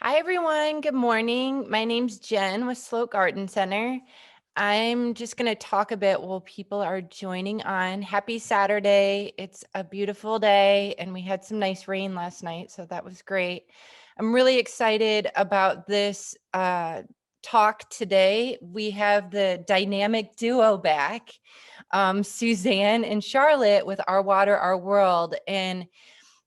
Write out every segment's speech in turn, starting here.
Hi, everyone. Good morning. My name's Jen with Sloat Garden Center. I'm just going to talk a bit while people are joining on. Happy Saturday. It's a beautiful day, and we had some nice rain last night, so that was great. I'm really excited about this talk today. We have the dynamic duo back, Suzanne and Charlotte with Our Water, Our World. And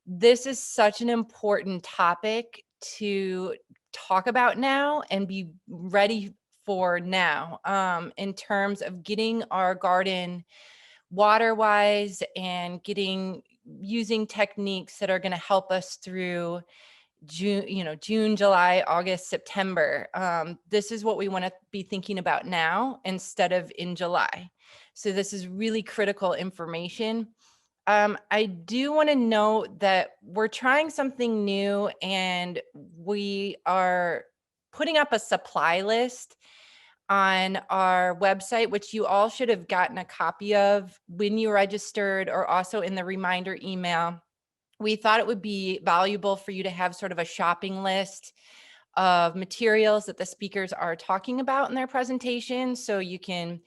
this is such an important topic to talk about now and be ready for now, in terms of getting our garden water wise and using techniques that are going to help us through June, July, August, September. This is what we want to be thinking about now instead of in July. So this is really critical information. I do want to note that we're trying something new, and we are putting up a supply list on our website, which you all should have gotten a copy of when you registered or also in the reminder email. We thought it would be valuable for you to have sort of a shopping list of materials that the speakers are talking about in their presentation, so you can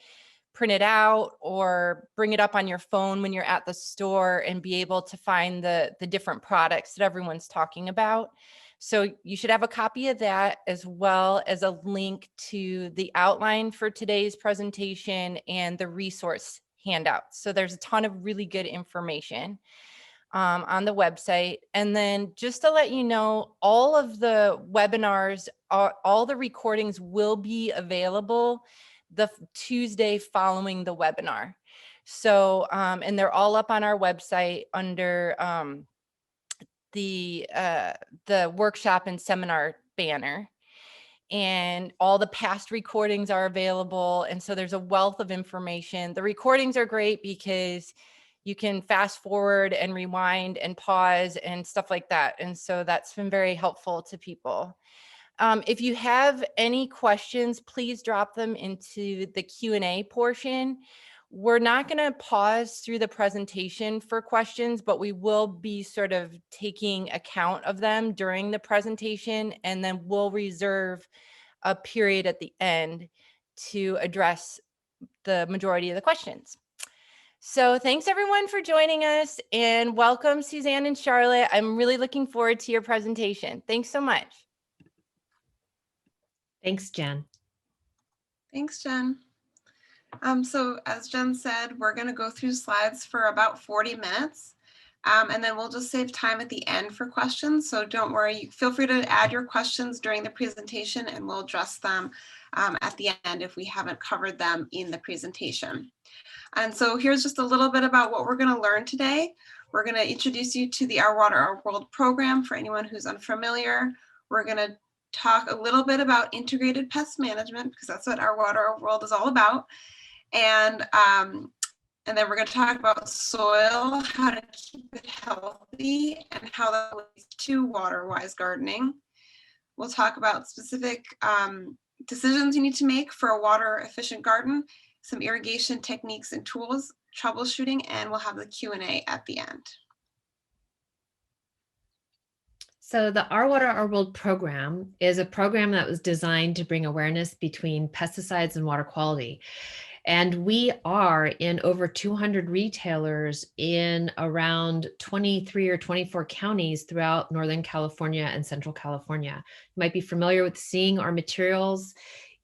print it out or bring it up on your phone when you're at the store and be able to find the different products that everyone's talking about. So you should have a copy of that, as well as a link to the outline for today's presentation and the resource handouts. So there's a ton of really good information on the website. And then just to let you know, all of the webinars, all the recordings will be available the Tuesday following the webinar. So, and they're all up on our website under the workshop and seminar banner. And all the past recordings are available. And so there's a wealth of information. The recordings are great because you can fast forward and rewind and pause and stuff like that. And so that's been very helpful to people. If you have any questions, please drop them into the Q&A portion. We're not going to pause through the presentation for questions, but we will be sort of taking account of them during the presentation, and then we'll reserve a period at the end to address the majority of the questions. So thanks everyone for joining us, and welcome Suzanne and Charlotte. I'm really looking forward to your presentation. Thanks so much. Thanks, Jen. Thanks, Jen. So as Jen said, we're going to go through slides for about 40 minutes. And then we'll just save time at the end for questions. So don't worry, feel free to add your questions during the presentation and we'll address them at the end if we haven't covered them in the presentation. And so here's just a little bit about what we're going to learn today. We're going to introduce you to the Our Water, Our World program for anyone who's unfamiliar. We're going to talk a little bit about integrated pest management because that's what Our Water, Our World is all about. And then we're going to talk about soil, how to keep it healthy, and how that relates to WaterWise gardening. We'll talk about specific decisions you need to make for a water efficient garden, some irrigation techniques and tools, troubleshooting, and we'll have the Q&A at the end. So the Our Water, Our World program is a program that was designed to bring awareness between pesticides and water quality. And we are in over 200 retailers in around 23 or 24 counties throughout Northern California and Central California. You might be familiar with seeing our materials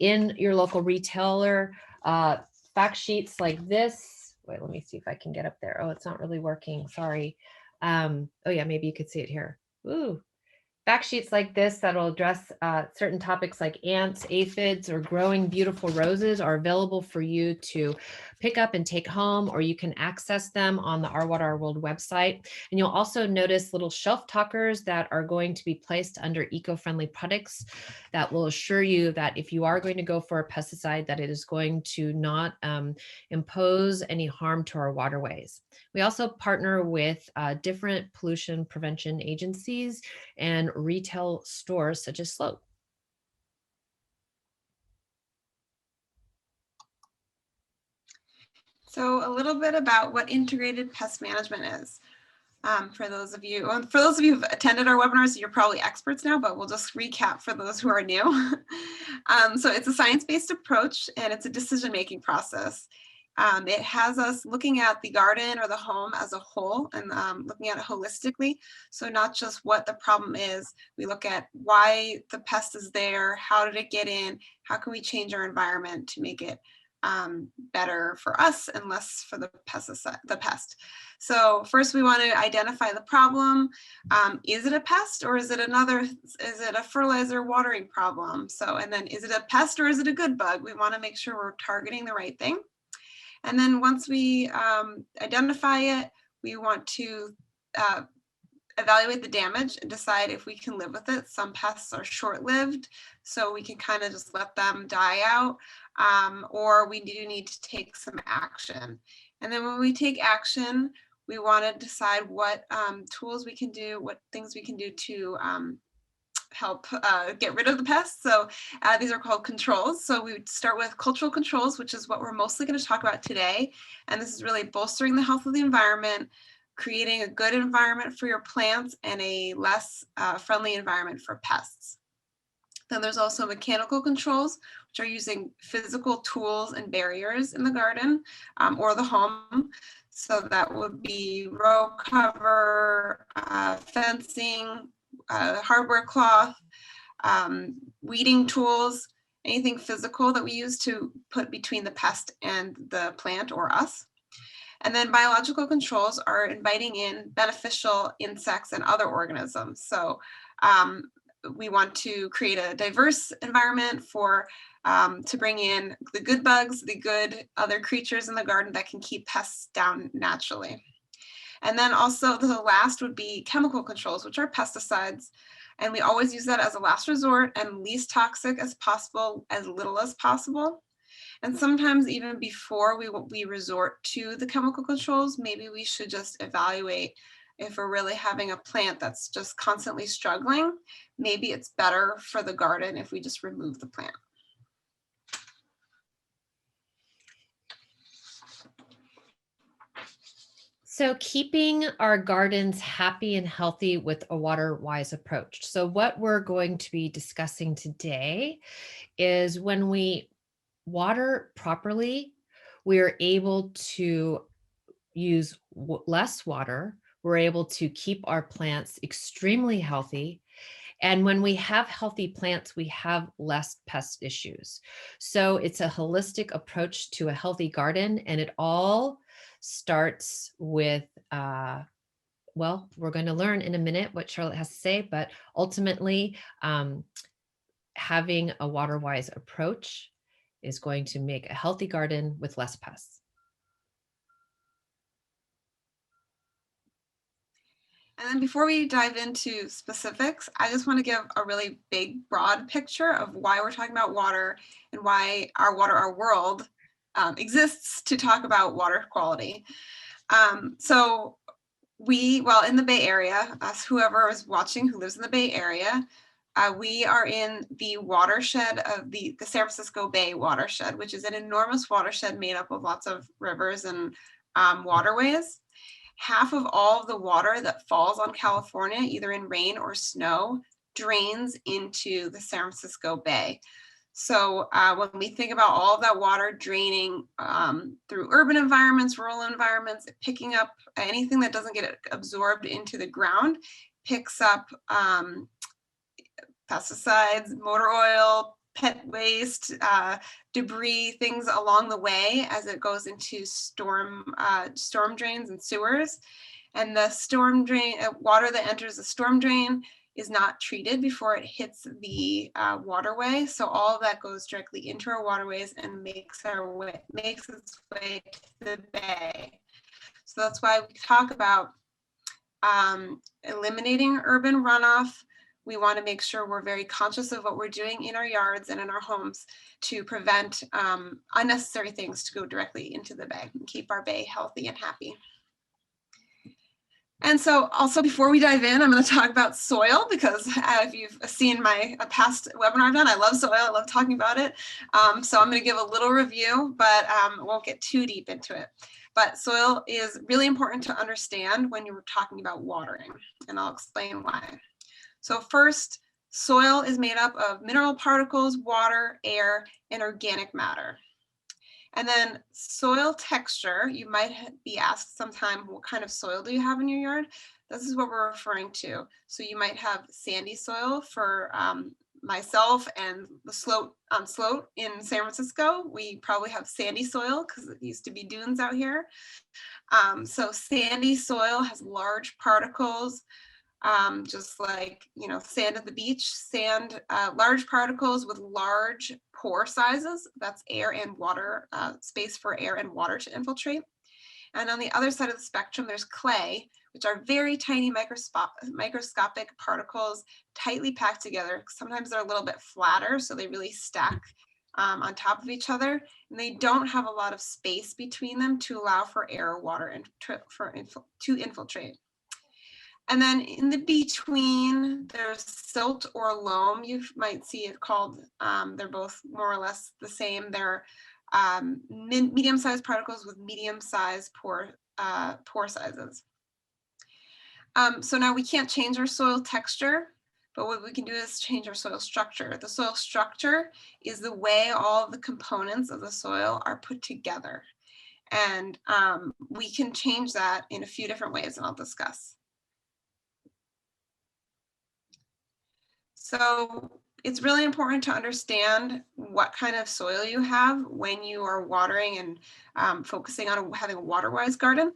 in your local retailer. Fact sheets like this. Wait, let me see if I can get up there. Oh, it's not really working. Sorry. Oh yeah, maybe you could see it here. Ooh. Fact sheets like this that'll address certain topics like ants, aphids, or growing beautiful roses are available for you to pick up and take home, or you can access them on the Our Water, Our World website. And you'll also notice little shelf talkers that are going to be placed under eco-friendly products that will assure you that if you are going to go for a pesticide, that it is going to not impose any harm to our waterways. We also partner with different pollution prevention agencies and retail stores such as Sloat. So a little bit about what integrated pest management is. For those of you who've attended our webinars, you're probably experts now, but we'll just recap for those who are new. So it's a science-based approach, and it's a decision-making process. It has us looking at the garden or the home as a whole and looking at it holistically. So not just what the problem is, we look at why the pest is there, how did it get in, how can we change our environment to make it better for us and less for the pest. So first we want to identify the problem. Is it a pest or is it a fertilizer watering problem? So, and then is it a pest or is it a good bug? We want to make sure we're targeting the right thing. And then once we identify it, we want to evaluate the damage and decide if we can live with it. Some pests are short-lived, so we can kind of just let them die out, or we do need to take some action. And then when we take action, we want to decide what tools we can do, what things we can do to help get rid of the pests. So these are called controls. So we would start with cultural controls, which is what we're mostly going to talk about today. And this is really bolstering the health of the environment, creating a good environment for your plants, and a less friendly environment for pests. Then there's also mechanical controls, which are using physical tools and barriers in the garden or the home. So that would be row cover, fencing, hardware cloth, weeding tools, anything physical that we use to put between the pest and the plant or us. And then biological controls are inviting in beneficial insects and other organisms. So we want to create a diverse environment for to bring in the good bugs, the good other creatures in the garden that can keep pests down naturally. And then also the last would be chemical controls, which are pesticides. And we always use that as a last resort and least toxic as possible, as little as possible. And sometimes even before we resort to the chemical controls, maybe we should just evaluate if we're really having a plant that's just constantly struggling. Maybe it's better for the garden if we just remove the plant. So keeping our gardens happy and healthy with a WaterWise approach. So what we're going to be discussing today is when we water properly, we are able to use less water. We're able to keep our plants extremely healthy. And when we have healthy plants, we have less pest issues. So it's a holistic approach to a healthy garden, and it all starts with, well, we're going to learn in a minute what Charlotte has to say, but ultimately having a WaterWise approach is going to make a healthy garden with less pests. And then before we dive into specifics, I just want to give a really big, broad picture of why we're talking about water and why our world exists to talk about water quality. So well, in the Bay Area, whoever is watching who lives in the Bay Area, we are in the watershed of the San Francisco Bay Watershed, which is an enormous watershed made up of lots of rivers and waterways. Half of all of the water that falls on California, either in rain or snow, drains into the San Francisco Bay. So when we think about all of that water draining through urban environments, rural environments, picking up anything that doesn't get absorbed into the ground, picks up pesticides, motor oil, pet waste, debris, things along the way as it goes into storm drains and sewers. And the storm drain, water that enters the storm drain is not treated before it hits the waterway. So all of that goes directly into our waterways and makes its way to the bay. So that's why we talk about eliminating urban runoff. We want to make sure we're very conscious of what we're doing in our yards and in our homes to prevent unnecessary things to go directly into the bay and keep our bay healthy and happy. And so also before we dive in, I'm going to talk about soil because if you've seen my past webinar I've done, I love soil. I love talking about it. So I'm going to give a little review, but won't get too deep into it. But soil is really important to understand when you're talking about watering, and I'll explain why. So first, soil is made up of mineral particles, water, air, and organic matter. And then soil texture, you might be asked sometime, what kind of soil do you have in your yard? This is what we're referring to. So you might have sandy soil for myself and the Sloat in San Francisco. We probably have sandy soil because it used to be dunes out here. So sandy soil has large particles, just like, you know, sand at the beach, large particles with large pore sizes. That's air and water, space for air and water to infiltrate. And on the other side of the spectrum, there's clay, which are very tiny microscopic particles tightly packed together. Sometimes they're a little bit flatter, so they really stack on top of each other. And they don't have a lot of space between them to allow for air or water to infiltrate. And then in the between, there's silt or loam. You might see it called, they're both more or less the same. They're medium-sized particles with medium-sized pore sizes. So now we can't change our soil texture, but what we can do is change our soil structure. The soil structure is the way all of the components of the soil are put together. And we can change that in a few different ways, and I'll discuss. So it's really important to understand what kind of soil you have when you are watering and focusing on having a WaterWise garden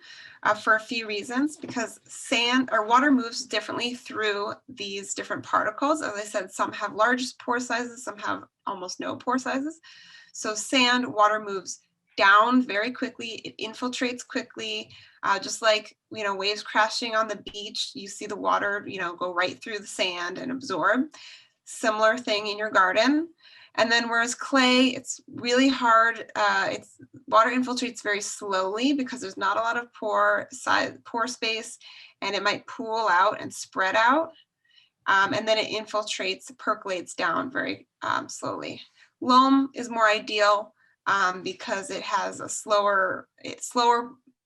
for a few reasons, because sand or water moves differently through these different particles. As I said, some have large pore sizes, some have almost no pore sizes. So sand, water moves down very quickly, it infiltrates quickly, just like, you know, waves crashing on the beach, you see the water, you know, go right through the sand and absorb. Similar thing in your garden. And then whereas clay, it's really hard, water infiltrates very slowly because there's not a lot of pore space, and it might pool out and spread out. And then it infiltrates, percolates down very slowly. Loam is more ideal because it has a slower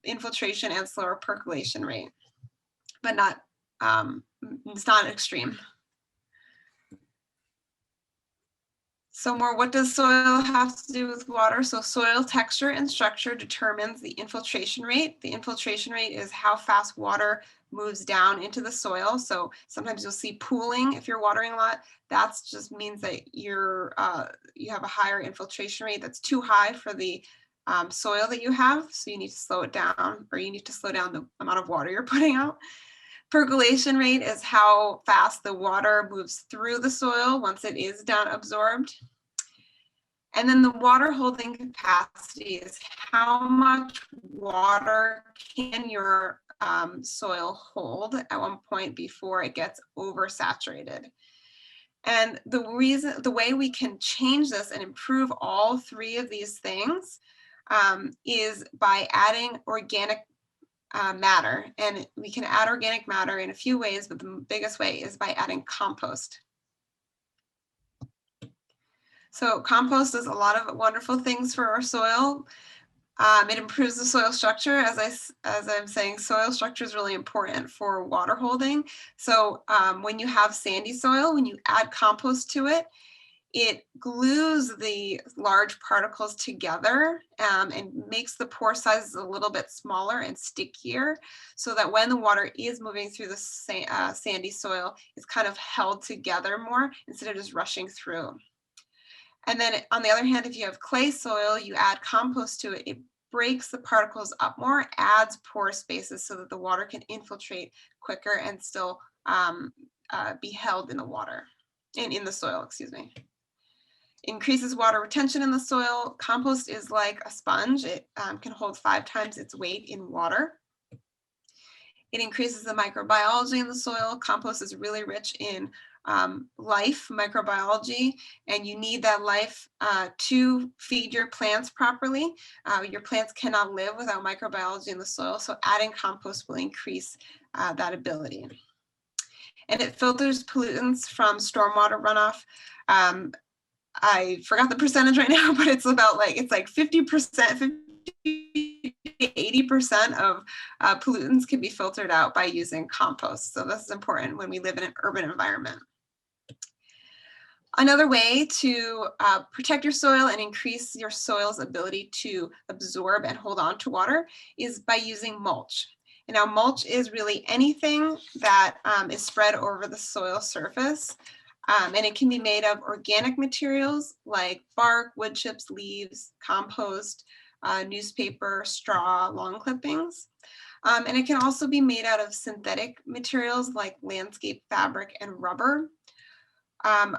infiltration and slower percolation rate, but not, it's not extreme. So more, what does soil have to do with water? So soil texture and structure determines the infiltration rate. The infiltration rate is how fast water moves down into the soil. So sometimes you'll see pooling if you're watering a lot. That just means that you have a higher infiltration rate that's too high for the soil that you have. So you need to slow it down, or you need to slow down the amount of water you're putting out. Percolation rate is how fast the water moves through the soil once it is down absorbed. And then the water holding capacity is how much water can your soil hold at one point before it gets oversaturated. And the way we can change this and improve all three of these things is by adding organic matter. And we can add organic matter in a few ways, but the biggest way is by adding compost. So compost does a lot of wonderful things for our soil. It improves the soil structure. As I'm saying, soil structure is really important for water holding. So when you have sandy soil, when you add compost to it, it glues the large particles together and makes the pore sizes a little bit smaller and stickier, so that when the water is moving through the sandy soil, it's kind of held together more instead of just rushing through. And then on the other hand, if you have clay soil, you add compost to it, it breaks the particles up more, adds pore spaces so that the water can infiltrate quicker and still be held in the water, in the soil, excuse me. Increases water retention in the soil. Compost is like a sponge. It can hold 5 times its weight in water. It increases the microbiology in the soil. Compost is really rich in life, microbiology, and you need that life to feed your plants properly. Your plants cannot live without microbiology in the soil, so adding compost will increase that ability. And it filters pollutants from stormwater runoff. I forgot the percentage right now, but it's about like, it's like 50%, 80% of pollutants can be filtered out by using compost. So this is important when we live in an urban environment. Another way to protect your soil and increase your soil's ability to absorb and hold on to water is by using mulch. And now mulch is really anything that is spread over the soil surface. And it can be made of organic materials like bark, wood chips, leaves, compost, newspaper, straw, lawn clippings. And it can also be made out of synthetic materials like landscape fabric and rubber.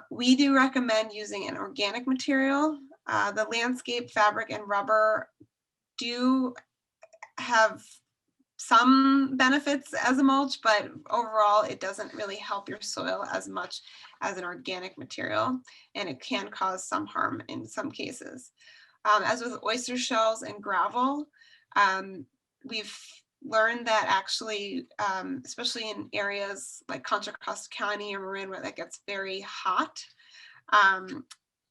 We do recommend using an organic material. The landscape fabric and rubber do have some benefits as a mulch, but overall it doesn't really help your soil as much as an organic material, and it can cause some harm in some cases. As with oyster shells and gravel, we've learned that actually, especially in areas like Contra Costa County or Marin where that gets very hot,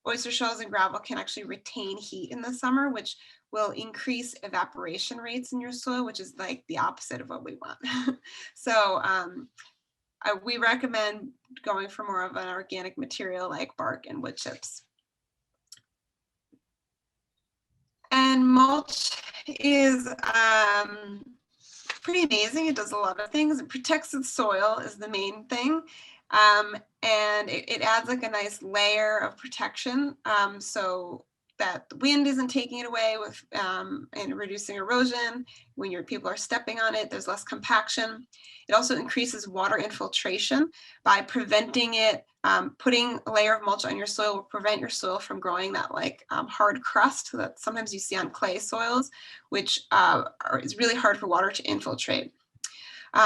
oyster shells and gravel can actually retain heat in the summer, which will increase evaporation rates in your soil, which is like the opposite of what we want. So we recommend going for more of an organic material like bark and wood chips. And mulch is pretty amazing. It does a lot of things. It protects the soil is the main thing. And it adds like a nice layer of protection so that the wind isn't taking it away with and reducing erosion. When your people are stepping on it, there's less compaction. It also increases water infiltration by preventing it. Putting a layer of mulch on your soil will prevent your soil from growing that like hard crust that sometimes you see on clay soils, which is really hard for water to infiltrate.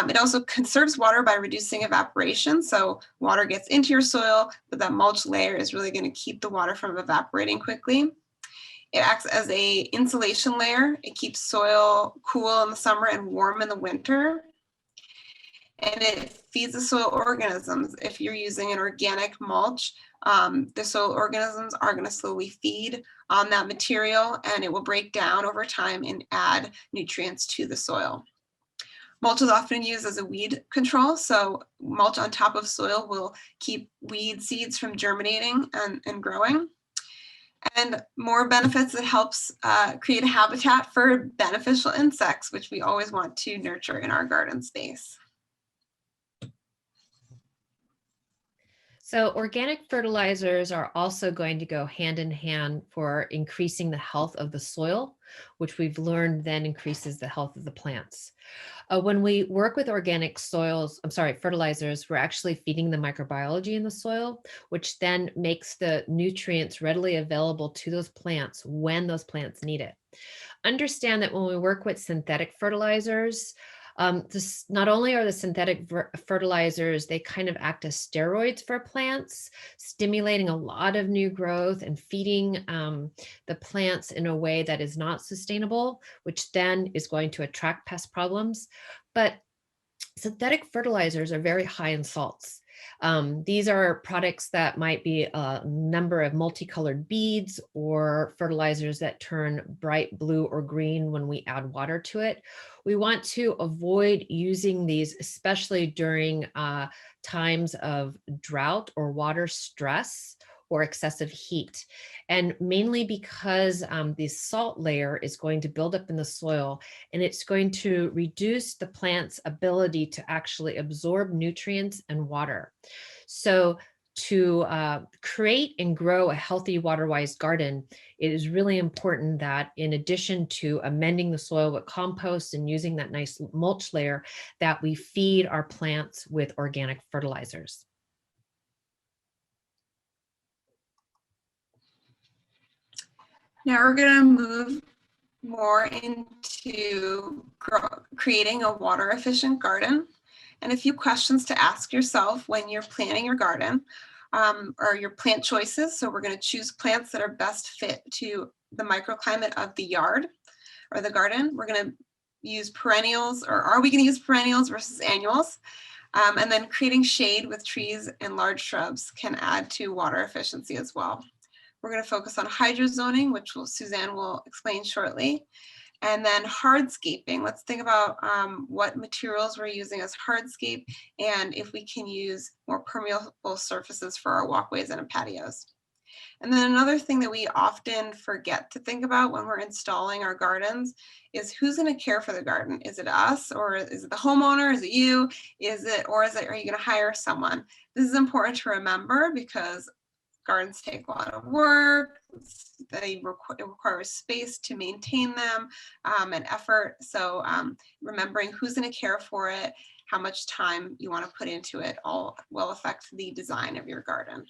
It also conserves water by reducing evaporation. So water gets into your soil, but that mulch layer is really going to keep the water from evaporating quickly. It acts as a insulation layer. It keeps soil cool in the summer and warm in the winter. And it feeds the soil organisms. If you're using an organic mulch, the soil organisms are going to slowly feed on that material, and it will break down over time and add nutrients to the soil. Mulch is often used as a weed control. So mulch on top of soil will keep weed seeds from germinating and growing. And more benefits, it helps create a habitat for beneficial insects, which we always want to nurture in our garden space. So organic fertilizers are also going to go hand in hand for increasing the health of the soil, which we've learned then increases the health of the plants. When we work with organic fertilizers, we're actually feeding the microbiology in the soil, which then makes the nutrients readily available to those plants when those plants need it. Understand that when we work with synthetic fertilizers, not only are the synthetic fertilizers, they kind of act as steroids for plants, stimulating a lot of new growth and feeding the plants in a way that is not sustainable, which then is going to attract pest problems. But synthetic fertilizers are very high in salts. These are products that might be a number of multicolored beads or fertilizers that turn bright blue or green when we add water to it. We want to avoid using these, especially during times of drought or water stress or excessive heat. And mainly because the salt layer is going to build up in the soil, and it's going to reduce the plant's ability to actually absorb nutrients and water. So to create and grow a healthy WaterWise garden, it is really important that in addition to amending the soil with compost and using that nice mulch layer, that we feed our plants with organic fertilizers. Now we're going to move more into creating a water efficient garden, and a few questions to ask yourself when you're planning your garden are your plant choices. So we're going to choose plants that are best fit to the microclimate of the yard or the garden. We're going to use perennials, or are we going to use perennials versus annuals? And then creating shade with trees and large shrubs can add to water efficiency as well. We're going to focus on hydrozoning, which Suzanne will explain shortly. And then hardscaping. Let's think about what materials we're using as hardscape and if we can use more permeable surfaces for our walkways and patios. And then another thing that we often forget to think about when we're installing our gardens is who's going to care for the garden? Is it us, or is it the homeowner? Is it you? Are you going to hire someone? This is important to remember because gardens take a lot of work. It requires space to maintain them and effort. So remembering who's going to care for it, how much time you want to put into it, all will affect the design of your garden.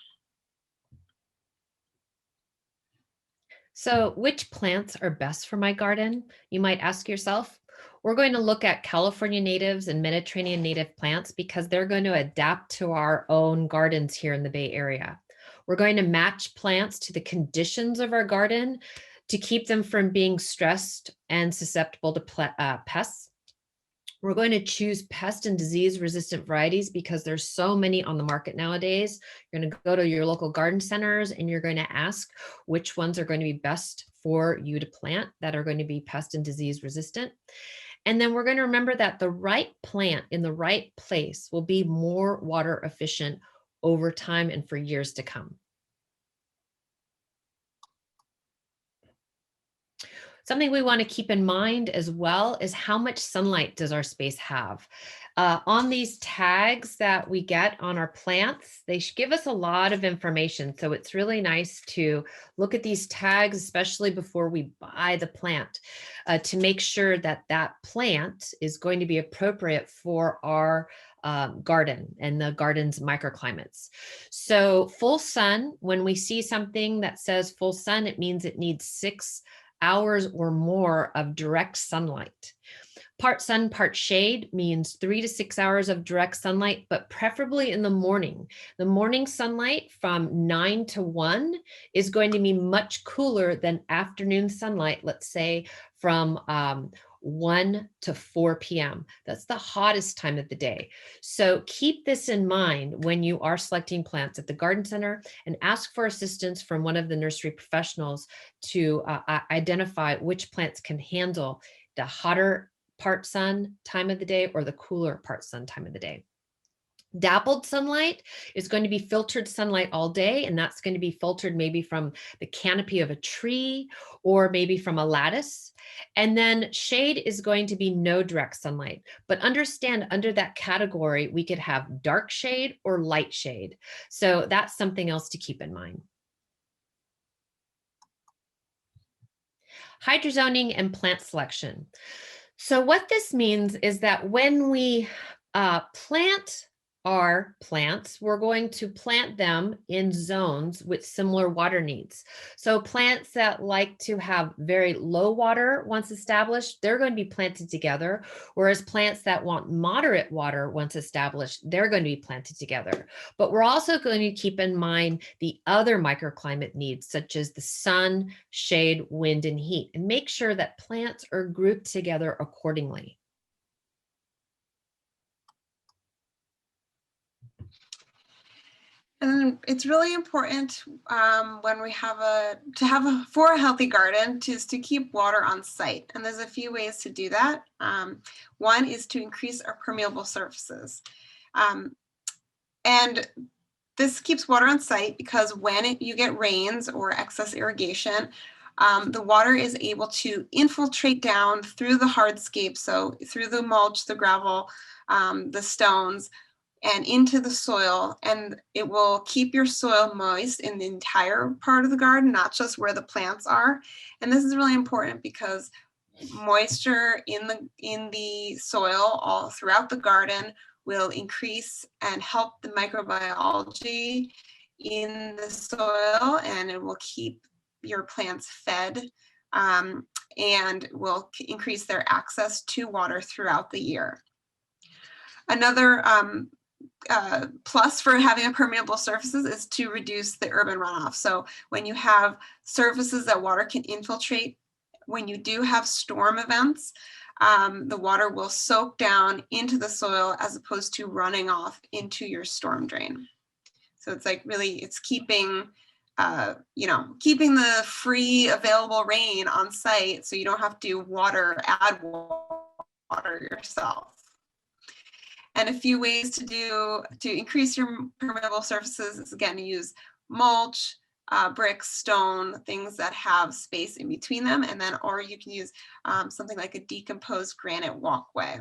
So which plants are best for my garden? You might ask yourself. We're going to look at California natives and Mediterranean native plants because they're going to adapt to our own gardens here in the Bay Area. We're going to match plants to the conditions of our garden to keep them from being stressed and susceptible to pests. We're going to choose pest and disease resistant varieties because there's so many on the market nowadays. You're going to go to your local garden centers and you're going to ask which ones are going to be best for you to plant that are going to be pest and disease resistant. And then we're going to remember that the right plant in the right place will be more water efficient over time and for years to come. Something we want to keep in mind as well is how much sunlight does our space have? On these tags that we get on our plants, they give us a lot of information. So it's really nice to look at these tags, especially before we buy the plant, to make sure that that plant is going to be appropriate for our garden and the garden's microclimates. So full sun, when we see something that says full sun, it means it needs 6 hours or more of direct sunlight. Part sun, part shade means 3 to 6 hours of direct sunlight, but preferably in the morning. The morning sunlight from 9 to 1 is going to be much cooler than afternoon sunlight, let's say from 1 to 4 p.m. That's the hottest time of the day. So keep this in mind when you are selecting plants at the garden center and ask for assistance from one of the nursery professionals to identify which plants can handle the hotter part sun time of the day or the cooler part sun time of the day. Dappled sunlight is going to be filtered sunlight all day, and that's going to be filtered maybe from the canopy of a tree or maybe from a lattice. And then shade is going to be no direct sunlight. But understand under that category, we could have dark shade or light shade. So that's something else to keep in mind. Hydrozoning and plant selection. So what this means is that when we plant our plants, we're going to plant them in zones with similar water needs. So plants that like to have very low water once established, they're going to be planted together, whereas plants that want moderate water once established, they're going to be planted together. But we're also going to keep in mind the other microclimate needs, such as the sun, shade, wind, and heat, and make sure that plants are grouped together accordingly. And it's really important when we have for a healthy garden to keep water on site. And there's a few ways to do that. One is to increase our permeable surfaces. And this keeps water on site because when you get rains or excess irrigation, the water is able to infiltrate down through the hardscape, so through the mulch, the gravel, the stones, and into the soil, and it will keep your soil moist in the entire part of the garden, not just where the plants are. And this is really important because moisture in the soil all throughout the garden will increase and help the microbiology in the soil, and it will keep your plants fed and will increase their access to water throughout the year. Another plus for having a permeable surfaces is to reduce the urban runoff. So when you have surfaces that water can infiltrate, when you do have storm events, the water will soak down into the soil as opposed to running off into your storm drain. So it's like really, it's keeping keeping the free available rain on site so you don't have to add water yourself. And a few ways to increase your permeable surfaces is, again, to use mulch, bricks, stone, things that have space in between them, and then, or you can use something like a decomposed granite walkway.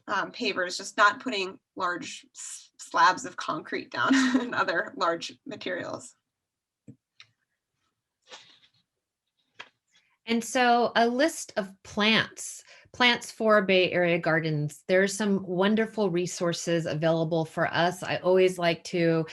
Pavers, just not putting large slabs of concrete down and other large materials. And so a list of plants for Bay Area gardens. There's some wonderful resources available for us. I always like to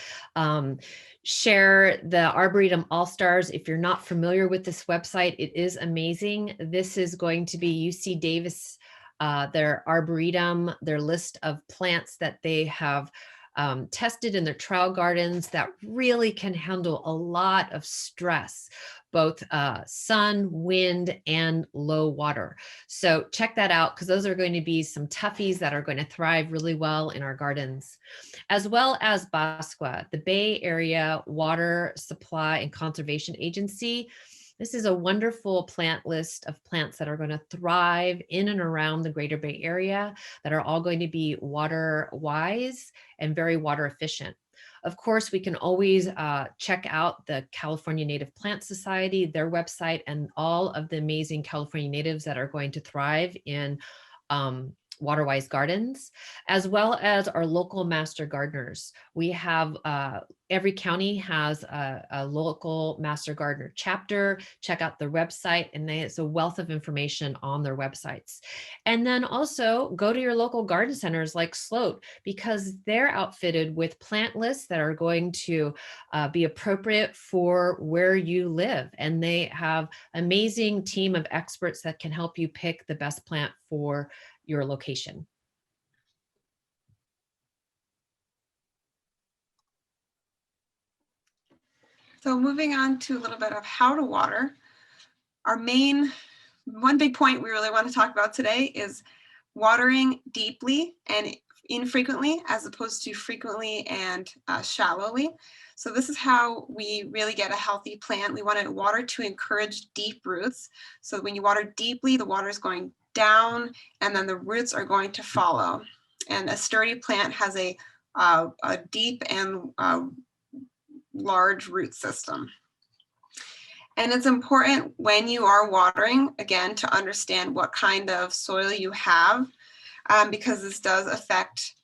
share the Arboretum All-Stars. If you're not familiar with this website, it is amazing. This is going to be UC Davis, their Arboretum, their list of plants that they have tested in their trial gardens that really can handle a lot of stress, both sun, wind, and low water. So check that out, because those are going to be some toughies that are going to thrive really well in our gardens. As well as BASCWA, the Bay Area Water Supply and Conservation Agency. This is a wonderful plant list of plants that are going to thrive in and around the Greater Bay Area, that are all going to be water wise and very water efficient. Of course, we can always check out the California Native Plant Society, their website, and all of the amazing California natives that are going to thrive in WaterWise Gardens, as well as our local master gardeners. We have every county has a local master gardener chapter. Check out their website, and it's a wealth of information on their websites. And then also go to your local garden centers like Sloat, because they're outfitted with plant lists that are going to be appropriate for where you live. And they have an amazing team of experts that can help you pick the best plant for your location. So moving on to a little bit of how to water. One big point we really want to talk about today is watering deeply and infrequently, as opposed to frequently and shallowly. So this is how we really get a healthy plant. We want to water to encourage deep roots. So when you water deeply, the water is going down, and then the roots are going to follow. And a sturdy plant has a deep and large root system. And it's important when you are watering, again, to understand what kind of soil you have, because this does affect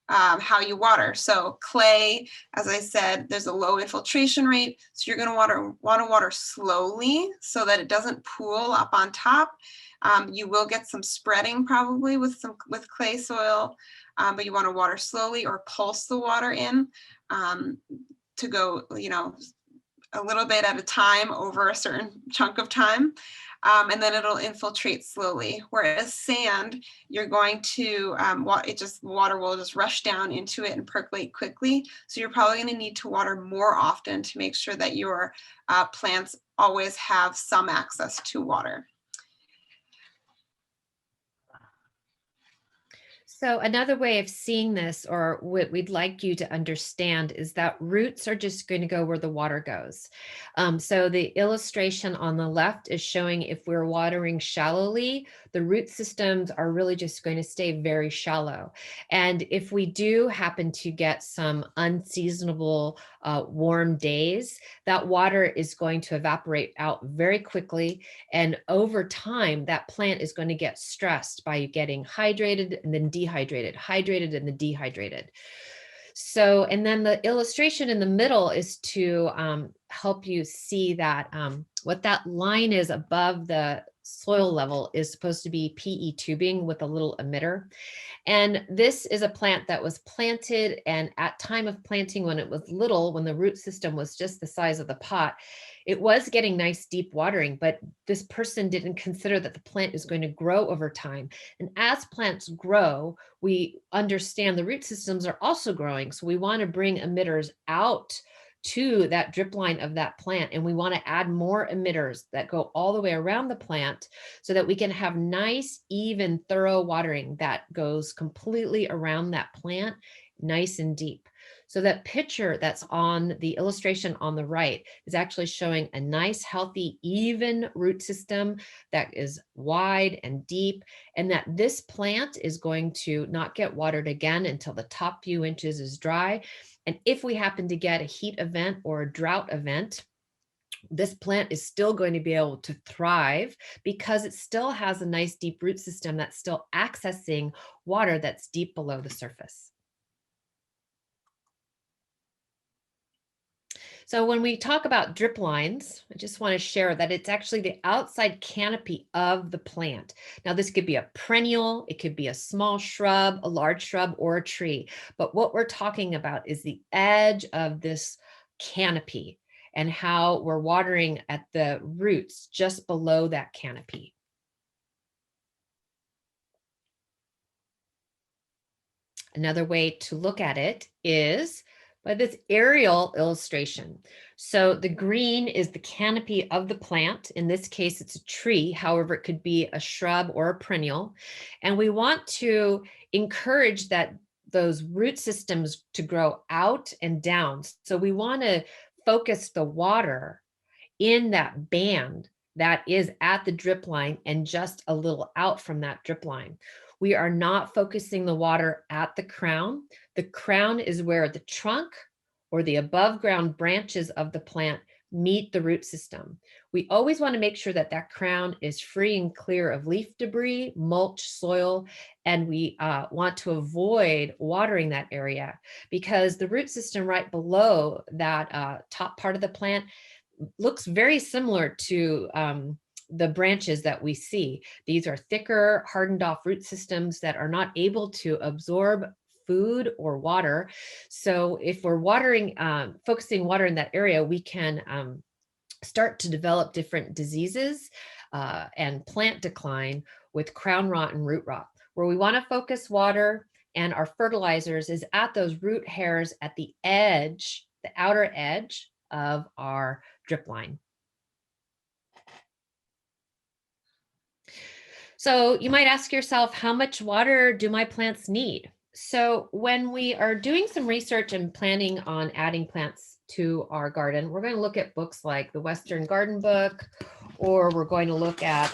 how you water. So clay, as I said, there's a low infiltration rate. So you're going to want to water slowly so that it doesn't pool up on top. You will get some spreading probably with clay soil, but you want to water slowly or pulse the water in to go, a little bit at a time over a certain chunk of time, and then it'll infiltrate slowly. Whereas sand, you're going to, water will just rush down into it and percolate quickly. So you're probably going to need to water more often to make sure that your plants always have some access to water. So another way of seeing this, or what we'd like you to understand, is that roots are just going to go where the water goes. So the illustration on the left is showing if we're watering shallowly, the root systems are really just going to stay very shallow. And if we do happen to get some unseasonable warm days, that water is going to evaporate out very quickly. And over time, that plant is going to get stressed by getting hydrated and then dehydrated, hydrated and then dehydrated. So, and then the illustration in the middle is to help you see that what that line is above the soil level is supposed to be PE tubing with a little emitter. And this is a plant that was planted, and at time of planting, when it was little, when the root system was just the size of the pot, it was getting nice deep watering, but this person didn't consider that the plant is going to grow over time. And as plants grow, we understand the root systems are also growing. So we want to bring emitters out to that drip line of that plant. And we want to add more emitters that go all the way around the plant so that we can have nice, even, thorough watering that goes completely around that plant nice and deep. So that picture that's on the illustration on the right is actually showing a nice, healthy, even root system that is wide and deep, and that this plant is going to not get watered again until the top few inches is dry. And if we happen to get a heat event or a drought event, this plant is still going to be able to thrive because it still has a nice deep root system that's still accessing water that's deep below the surface. So when we talk about drip lines, I just want to share that it's actually the outside canopy of the plant. Now, this could be a perennial, it could be a small shrub, a large shrub, or a tree. But what we're talking about is the edge of this canopy and how we're watering at the roots just below that canopy. Another way to look at it is by this aerial illustration. So the green is the canopy of the plant. In this case, it's a tree. However, it could be a shrub or a perennial. And we want to encourage those root systems to grow out and down. So we want to focus the water in that band that is at the drip line and just a little out from that drip line. We are not focusing the water at the crown. The crown is where the trunk or the above ground branches of the plant meet the root system. We always want to make sure that that crown is free and clear of leaf debris, mulch, soil, and we want to avoid watering that area because the root system right below that top part of the plant looks very similar to the branches that we see. These are thicker, hardened off root systems that are not able to absorb food or water. So if we're watering, focusing water in that area, we can start to develop different diseases and plant decline with crown rot and root rot. Where we want to focus water and our fertilizers is at those root hairs at the edge, the outer edge of our drip line. So you might ask yourself, how much water do my plants need? So when we are doing some research and planning on adding plants to our garden, we're going to look at books like the Western Garden Book, or we're going to look at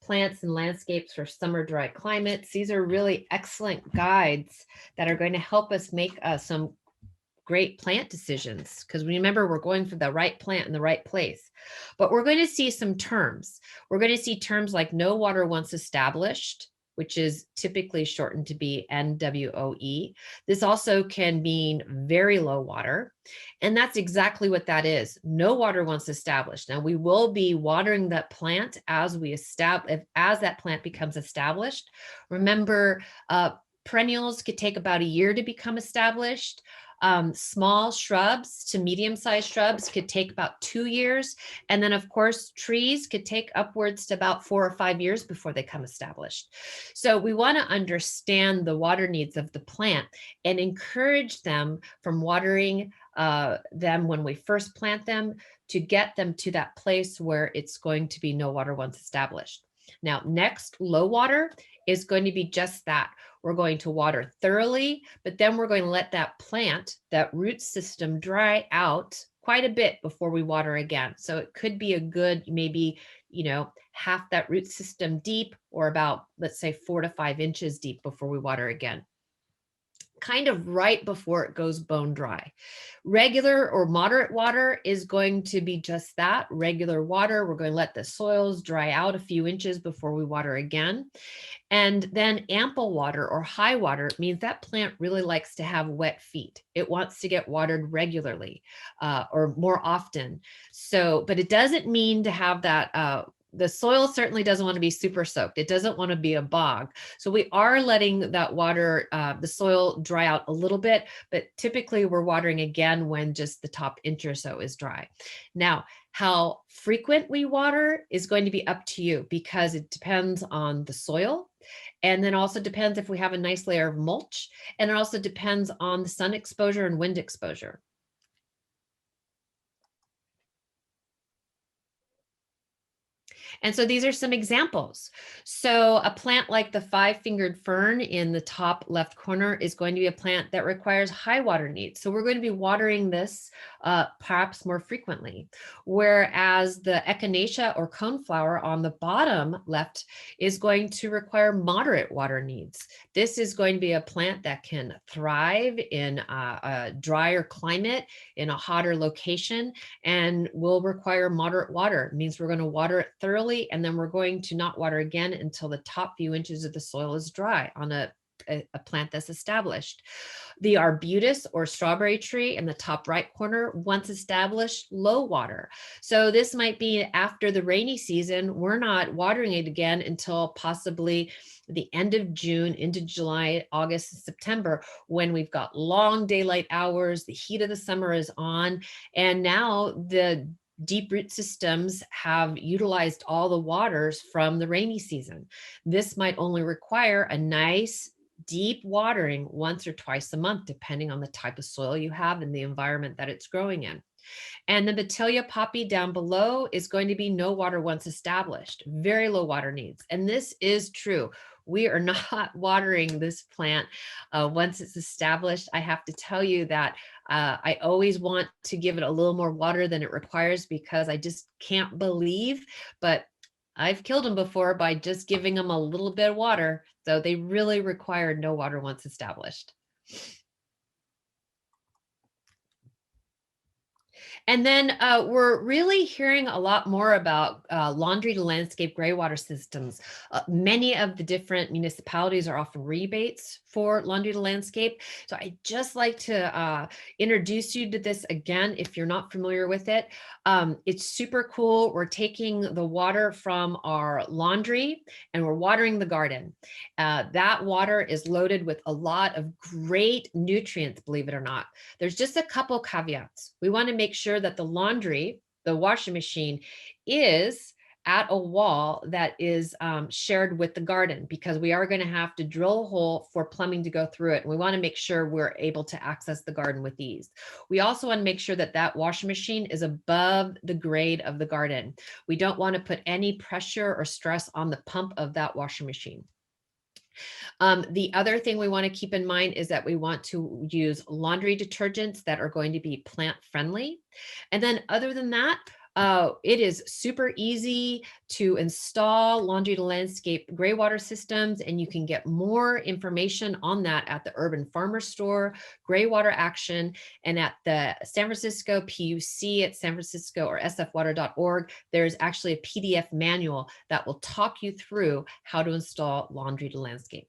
plants and landscapes for summer dry climates. These are really excellent guides that are going to help us make some great plant decisions, because remember, we're going for the right plant in the right place. But we're going to see some terms. We're going to see terms like no water once established, which is typically shortened to be NWOE. This also can mean very low water. And that's exactly what that is. No water once established. Now we will be watering that plant as that plant becomes established. Remember, perennials could take about a year to become established. Small shrubs to medium-sized shrubs could take about 2 years. And then of course, trees could take upwards to about 4 or 5 years before they come established. So we want to understand the water needs of the plant and encourage them from watering them when we first plant them to get them to that place where it's going to be no water once established. Now, next, low water is going to be just that. We're going to water thoroughly, but then we're going to let that plant, that root system, dry out quite a bit before we water again. So it could be a good, maybe, half that root system deep, or about, let's say, 4 to 5 inches deep before we water again. Kind of right before it goes bone dry. Regular or moderate water is going to be just that, regular water. We're going to let the soils dry out a few inches before we water again. And then ample water or high water means that plant really likes to have wet feet. It wants to get watered regularly or more often. So, but it doesn't mean to have that the soil certainly doesn't want to be super soaked. It doesn't want to be a bog. So we are letting that water, the soil dry out a little bit, but typically we're watering again when just the top inch or so is dry. Now, how frequent we water is going to be up to you because it depends on the soil. And then also depends if we have a nice layer of mulch. And it also depends on the sun exposure and wind exposure. And so these are some examples. So a plant like the 5-fingered fern in the top left corner is going to be a plant that requires high water needs. So we're going to be watering this perhaps more frequently. Whereas the echinacea or coneflower on the bottom left is going to require moderate water needs. This is going to be a plant that can thrive in a drier climate, in a hotter location, and will require moderate water. It means we're going to water it thoroughly, and then we're going to not water again until the top few inches of the soil is dry on a plant that's established. The arbutus or strawberry tree in the top right corner, once established, low water. So this might be after the rainy season. We're not watering it again until possibly the end of June into July, August, and September, when we've got long daylight hours, the heat of the summer is on, and now the deep root systems have utilized all the waters from the rainy season. This might only require a nice deep watering once or twice a month, depending on the type of soil you have and the environment that it's growing in. And the Batellia poppy down below is going to be no water once established, very low water needs. And this is true. We are not watering this plant once it's established. I have to tell you that I always want to give it a little more water than it requires, because I just can't believe, but I've killed them before by just giving them a little bit of water. So they really require no water once established. And then we're really hearing a lot more about laundry to landscape gray water systems. Many of the different municipalities are offering rebates for laundry to landscape. So I'd just like to introduce you to this again, if you're not familiar with it. It's super cool. We're taking the water from our laundry and we're watering the garden. That water is loaded with a lot of great nutrients, believe it or not. There's just a couple caveats. We want to make sure that the laundry, the washing machine, is at a wall that is shared with the garden, because we are going to have to drill a hole for plumbing to go through it. And we want to make sure we're able to access the garden with ease. We also want to make sure that that washing machine is above the grade of the garden. We don't want to put any pressure or stress on the pump of that washing machine. The other thing we want to keep in mind is that we want to use laundry detergents that are going to be plant friendly. And then other than that, it is super easy to install laundry to landscape gray water systems, and you can get more information on that at the Urban Farmer Store, Gray Water Action, and at the San Francisco PUC at San Francisco or sfwater.org. There's actually a PDF manual that will talk you through how to install laundry to landscape.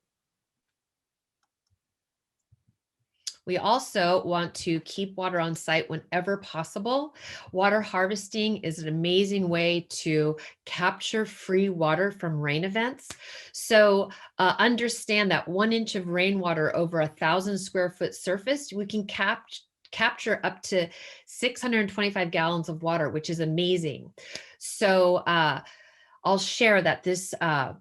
We also want to keep water on site whenever possible. Water harvesting is an amazing way to capture free water from rain events. So understand that 1 inch of rainwater over 1,000 square foot surface, we can capture up to 625 gallons of water, which is amazing. So I'll share that this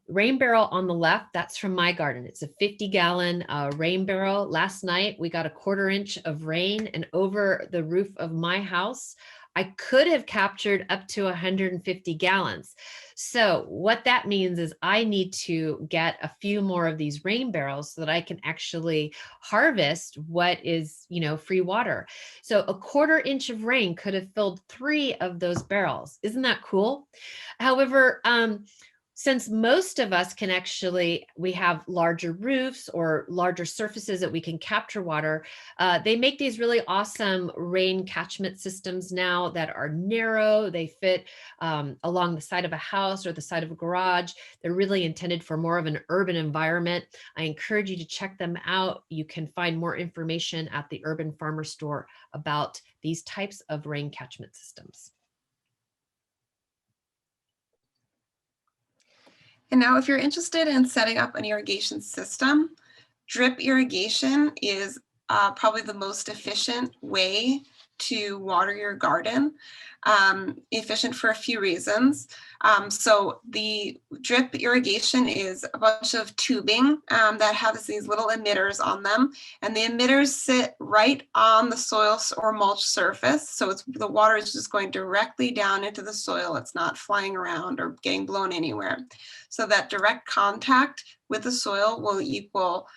rain barrel on the left, that's from my garden. It's a 50-gallon rain barrel. Last night, we got a 1/4 inch of rain, and over the roof of my house, I could have captured up to 150 gallons. So what that means is I need to get a few more of these rain barrels so that I can actually harvest what is, free water. So a 1/4 inch of rain could have filled 3 of those barrels. Isn't that cool? However, since most of us we have larger roofs or larger surfaces that we can capture water, they make these really awesome rain catchment systems now that are narrow. They fit along the side of a house or the side of a garage. They're really intended for more of an urban environment. I encourage you to check them out. You can find more information at the Urban Farmer Store about these types of rain catchment systems. And now if you're interested in setting up an irrigation system, drip irrigation is probably the most efficient way to water your garden. Efficient for a few reasons. So the drip irrigation is a bunch of tubing that has these little emitters on them, and the emitters sit right on the soil or mulch surface. So the water is just going directly down into the soil. It's not flying around or getting blown anywhere. So that direct contact with the soil will equal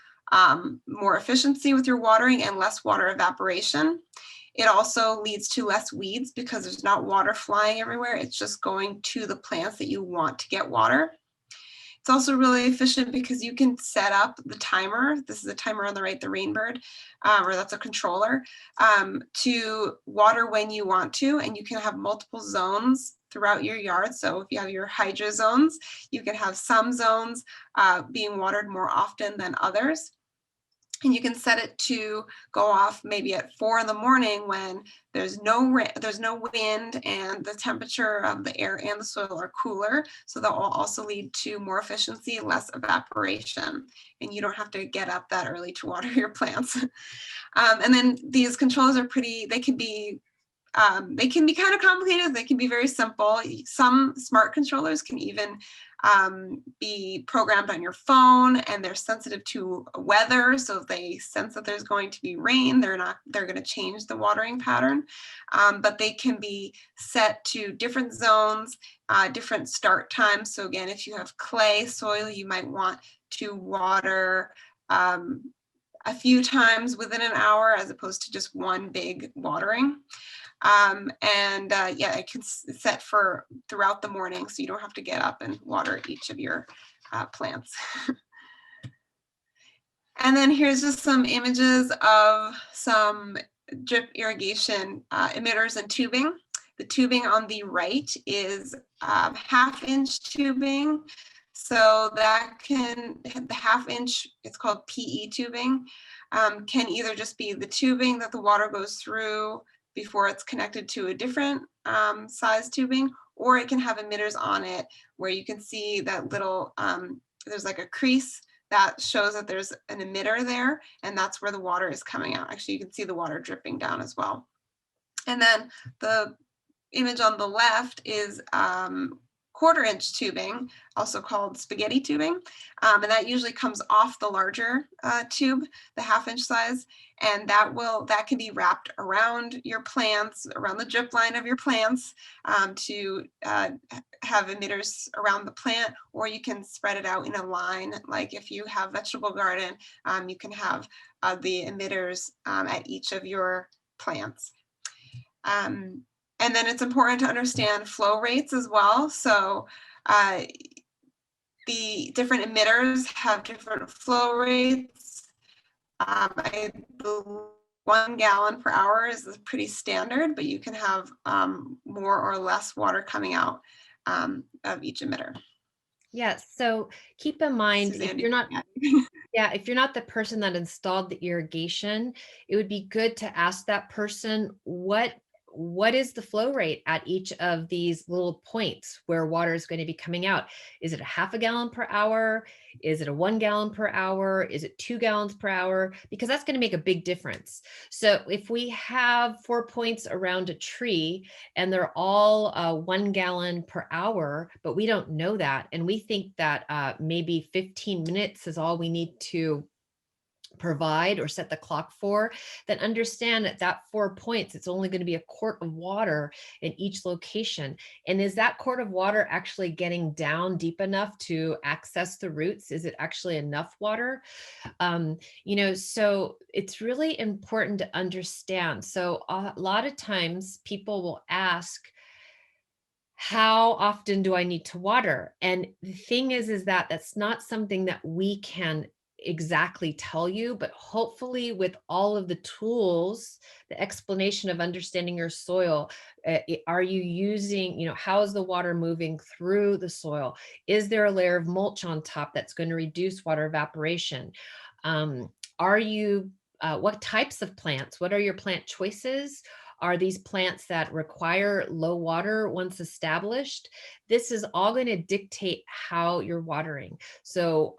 more efficiency with your watering and less water evaporation. It also leads to less weeds because there's not water flying everywhere. It's just going to the plants that you want to get water. It's also really efficient because you can set up the timer. This is a timer on the right, the Rainbird, or that's a controller, to water when you want to, and you can have multiple zones throughout your yard. So if you have your hydrozones, you can have some zones being watered more often than others. And you can set it to go off maybe at 4 in the morning when there's no wind and the temperature of the air and the soil are cooler. So that will also lead to more efficiency, less evaporation, and you don't have to get up that early to water your plants. And then these controls are they can be kind of complicated. They can be very simple. Some smart controllers can even be programmed on your phone, and they're sensitive to weather. So if they sense that there's going to be rain, they're going to change the watering pattern. But they can be set to different zones, different start times. So again, if you have clay soil, you might want to water a few times within an hour as opposed to just one big watering. Yeah, it can set for throughout the morning, so you don't have to get up and water each of your plants. And then here's just some images of some drip irrigation emitters and tubing. The tubing on the right is 1/2-inch tubing. So the 1/2-inch, it's called PE tubing, can either just be the tubing that the water goes through before it's connected to a different size tubing, or it can have emitters on it where you can see that little, there's like a crease that shows that there's an emitter there, and that's where the water is coming out. Actually, you can see the water dripping down as well. And then the image on the left is 1/4-inch tubing, also called spaghetti tubing, and that usually comes off the larger tube, the 1/2-inch size, and that can be wrapped around your plants, around the drip line of your plants, to have emitters around the plant, or you can spread it out in a line. Like if you have vegetable garden, you can have the emitters at each of your plants. And then it's important to understand flow rates as well. So the different emitters have different flow rates. The 1 gallon per hour is pretty standard, but you can have more or less water coming out of each emitter. Yeah, so keep in mind, Suzanne, if you're not if you're not the person that installed the irrigation, it would be good to ask that person what is the flow rate at each of these little points where water is going to be coming out. Is it a 1/2 gallon per hour? Is it a 1 gallon per hour? Is it 2 gallons per hour? Because that's going to make a big difference. So if we have 4 points around a tree and they're all 1 gallon per hour, but we don't know that, and we think that maybe 15 minutes is all we need to provide or set the clock for, then understand that 4 points, it's only going to be a quart of water in each location. And is that quart of water actually getting down deep enough to access the roots? Is it actually enough water? So it's really important to understand. So a lot of times people will ask, how often do I need to water? And the thing is that that's not something that we can exactly tell you, but hopefully with all of the tools, the explanation of understanding your soil, are you using, how is the water moving through the soil? Is there a layer of mulch on top that's going to reduce water evaporation? What types of plants? What are your plant choices? Are these plants that require low water once established? This is all going to dictate how you're watering. So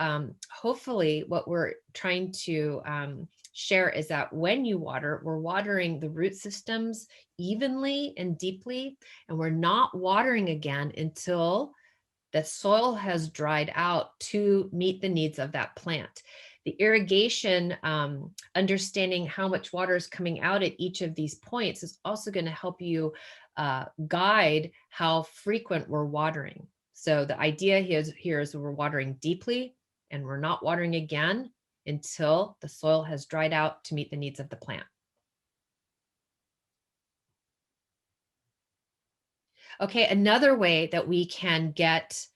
hopefully what we're trying to share is that when you water, we're watering the root systems evenly and deeply, and we're not watering again until the soil has dried out to meet the needs of that plant. The irrigation, understanding how much water is coming out at each of these points is also going to help you guide how frequent we're watering. So the idea here is we're watering deeply and we're not watering again until the soil has dried out to meet the needs of the plant. Okay, another way that we can get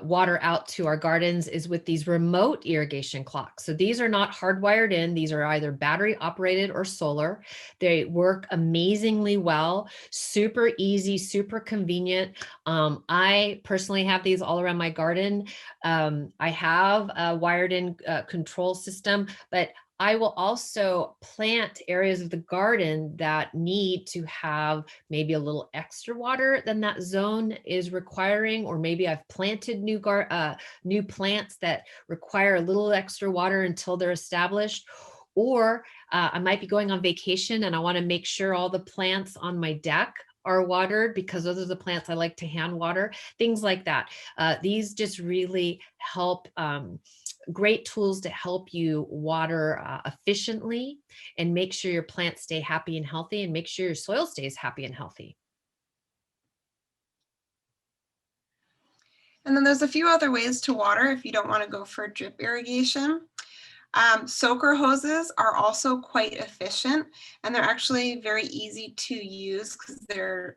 water out to our gardens is with these remote irrigation clocks. So these are not hardwired in. These are either battery operated or solar. They work amazingly well, super easy, super convenient. I personally have these all around my garden. I have a wired in control system, but I will also plant areas of the garden that need to have maybe a little extra water than that zone is requiring, or maybe I've planted new plants that require a little extra water until they're established. Or I might be going on vacation and I want to make sure all the plants on my deck are watered because those are the plants I like to hand water, things like that. These just really help, great tools to help you water efficiently and make sure your plants stay happy and healthy, and make sure your soil stays happy and healthy. And then there's a few other ways to water if you don't want to go for drip irrigation. Soaker hoses are also quite efficient, and they're actually very easy to use because they're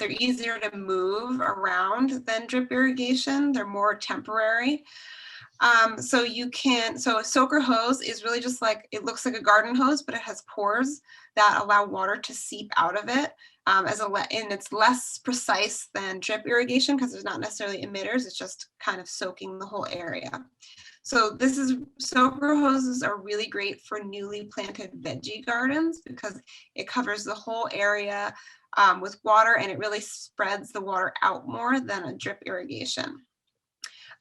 easier to move around than drip irrigation. They're more temporary. So a soaker hose is really just like, it looks like a garden hose, but it has pores that allow water to seep out of it. And it's less precise than drip irrigation because there's not necessarily emitters. It's just kind of soaking the whole area. So soaker hoses are really great for newly planted veggie gardens because it covers the whole area with water, and it really spreads the water out more than a drip irrigation.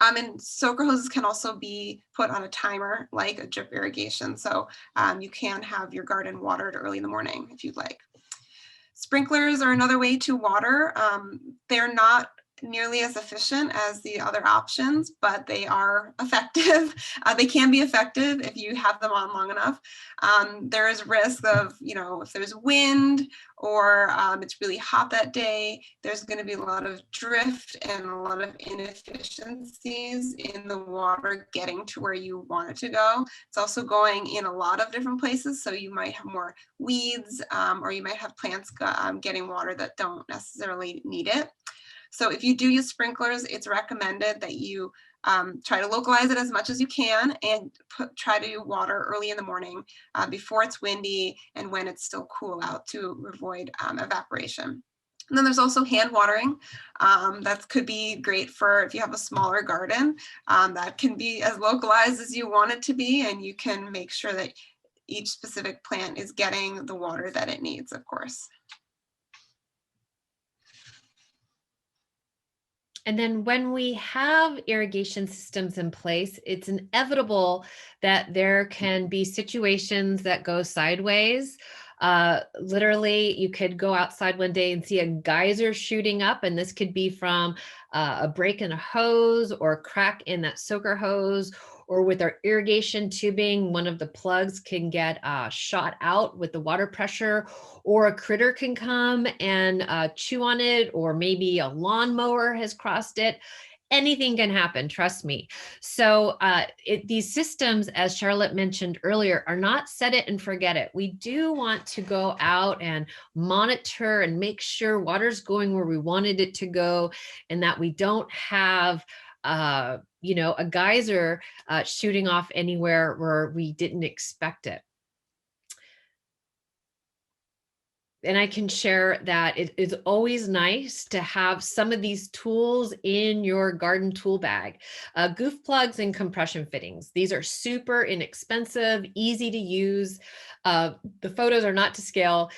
And soaker hoses can also be put on a timer like a drip irrigation. So you can have your garden watered early in the morning if you'd like. Sprinklers are another way to water. They're not nearly as efficient as the other options, but they are effective. They can be effective if you have them on long enough. There is risk of, if there's wind or it's really hot that day, there's going to be a lot of drift and a lot of inefficiencies in the water getting to where you want it to go. It's also going in a lot of different places, so you might have more weeds or you might have plants getting water that don't necessarily need it. So if you do use sprinklers, it's recommended that you try to localize it as much as you can and try to water early in the morning before it's windy and when it's still cool out to avoid evaporation. And then there's also hand watering. That could be great for if you have a smaller garden. That can be as localized as you want it to be, and you can make sure that each specific plant is getting the water that it needs, of course. And then when we have irrigation systems in place, it's inevitable that there can be situations that go sideways. Literally, you could go outside one day and see a geyser shooting up, and this could be from a break in a hose or a crack in that soaker hose, or with our irrigation tubing, one of the plugs can get shot out with the water pressure, or a critter can come and chew on it, or maybe a lawnmower has crossed it. Anything can happen, trust me. So these systems, as Charlotte mentioned earlier, are not set it and forget it. We do want to go out and monitor and make sure water's going where we wanted it to go, and that we don't have a geyser shooting off anywhere where we didn't expect it. And I can share that it is always nice to have some of these tools in your garden tool bag. Goof plugs and compression fittings. These are super inexpensive, easy to use. The photos are not to scale.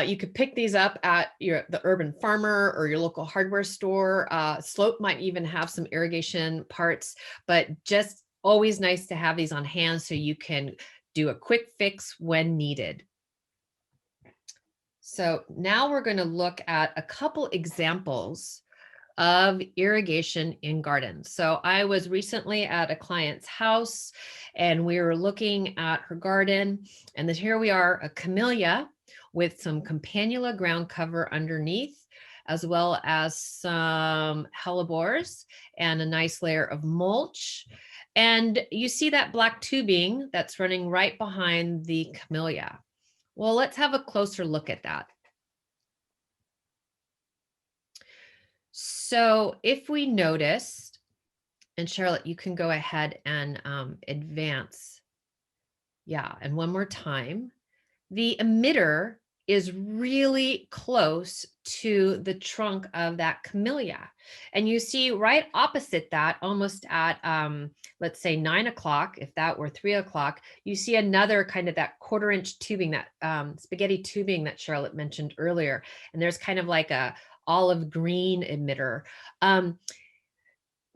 You could pick these up at the urban farmer or your local hardware store. Slope might even have some irrigation parts, but just always nice to have these on hand so you can do a quick fix when needed. So now we're going to look at a couple examples of irrigation in gardens. So I was recently at a client's house and we were looking at her garden, and then here we are, a camellia with some campanula ground cover underneath, as well as some hellebores and a nice layer of mulch. And you see that black tubing that's running right behind the camellia. Well, let's have a closer look at that. So if we noticed, and Charlotte, you can go ahead and advance. Yeah, and one more time. The emitter is really close to the trunk of that camellia. And you see right opposite that, almost at, let's say 9 o'clock, if that were 3 o'clock, you see another kind of that 1/4 inch tubing, that spaghetti tubing that Charlotte mentioned earlier. And there's kind of like a olive green emitter.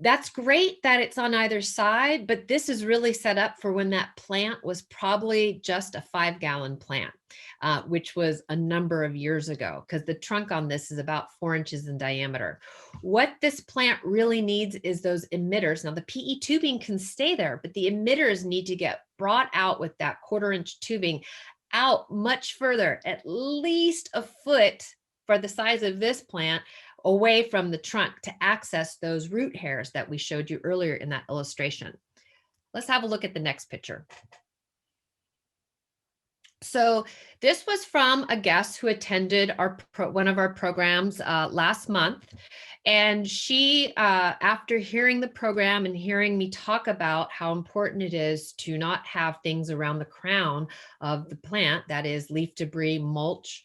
That's great that it's on either side, but this is really set up for when that plant was probably just a 5-gallon plant, which was a number of years ago, because the trunk on this is about 4 inches in diameter. What this plant really needs is those emitters. Now the PE tubing can stay there, but the emitters need to get brought out with that 1/4 inch tubing out much further, at least a foot for the size of this plant, away from the trunk to access those root hairs that we showed you earlier in that illustration. Let's have a look at the next picture. So this was from a guest who attended one of our programs last month. And she, after hearing the program and hearing me talk about how important it is to not have things around the crown of the plant, that is leaf debris, mulch,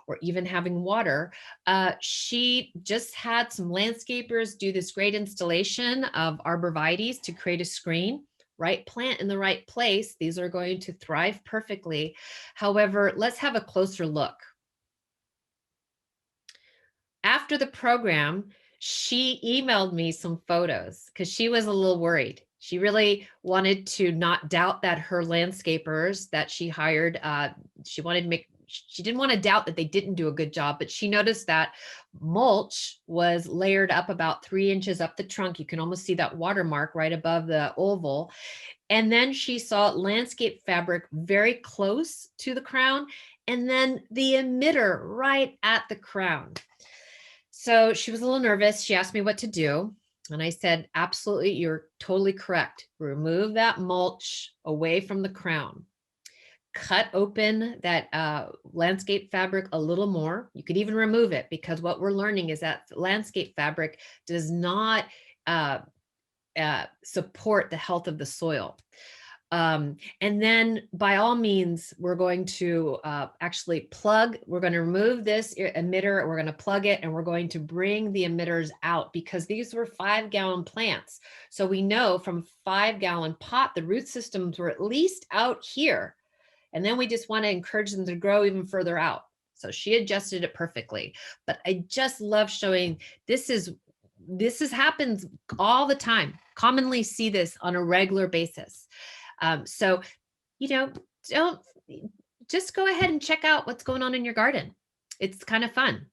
or even having water, she just had some landscapers do this great installation of arborvitaes to create a screen. Right plant in the right place, these are going to thrive perfectly. However, let's have a closer look. After the program, she emailed me some photos because she was a little worried. She really wanted to not doubt that her landscapers that she hired, she didn't want to doubt that they didn't do a good job, but she noticed that mulch was layered up about 3 inches up the trunk. You can almost see that watermark right above the oval. And then she saw landscape fabric very close to the crown, and then the emitter right at the crown. So she was a little nervous. She asked me what to do. And I said, absolutely, you're totally correct. Remove that mulch away from the crown. Cut open that landscape fabric a little more. You could even remove it, because what we're learning is that landscape fabric does not support the health of the soil. And then by all means, we're going to actually we're going to remove this emitter, we're going to plug it, and we're going to bring the emitters out, because these were 5-gallon plants. So we know from 5-gallon pot, the root systems were at least out here. And then we just want to encourage them to grow even further out. So she adjusted it perfectly. But I just love showing this happens all the time. Commonly see this on a regular basis. So, don't just go ahead and check out what's going on in your garden. It's kind of fun.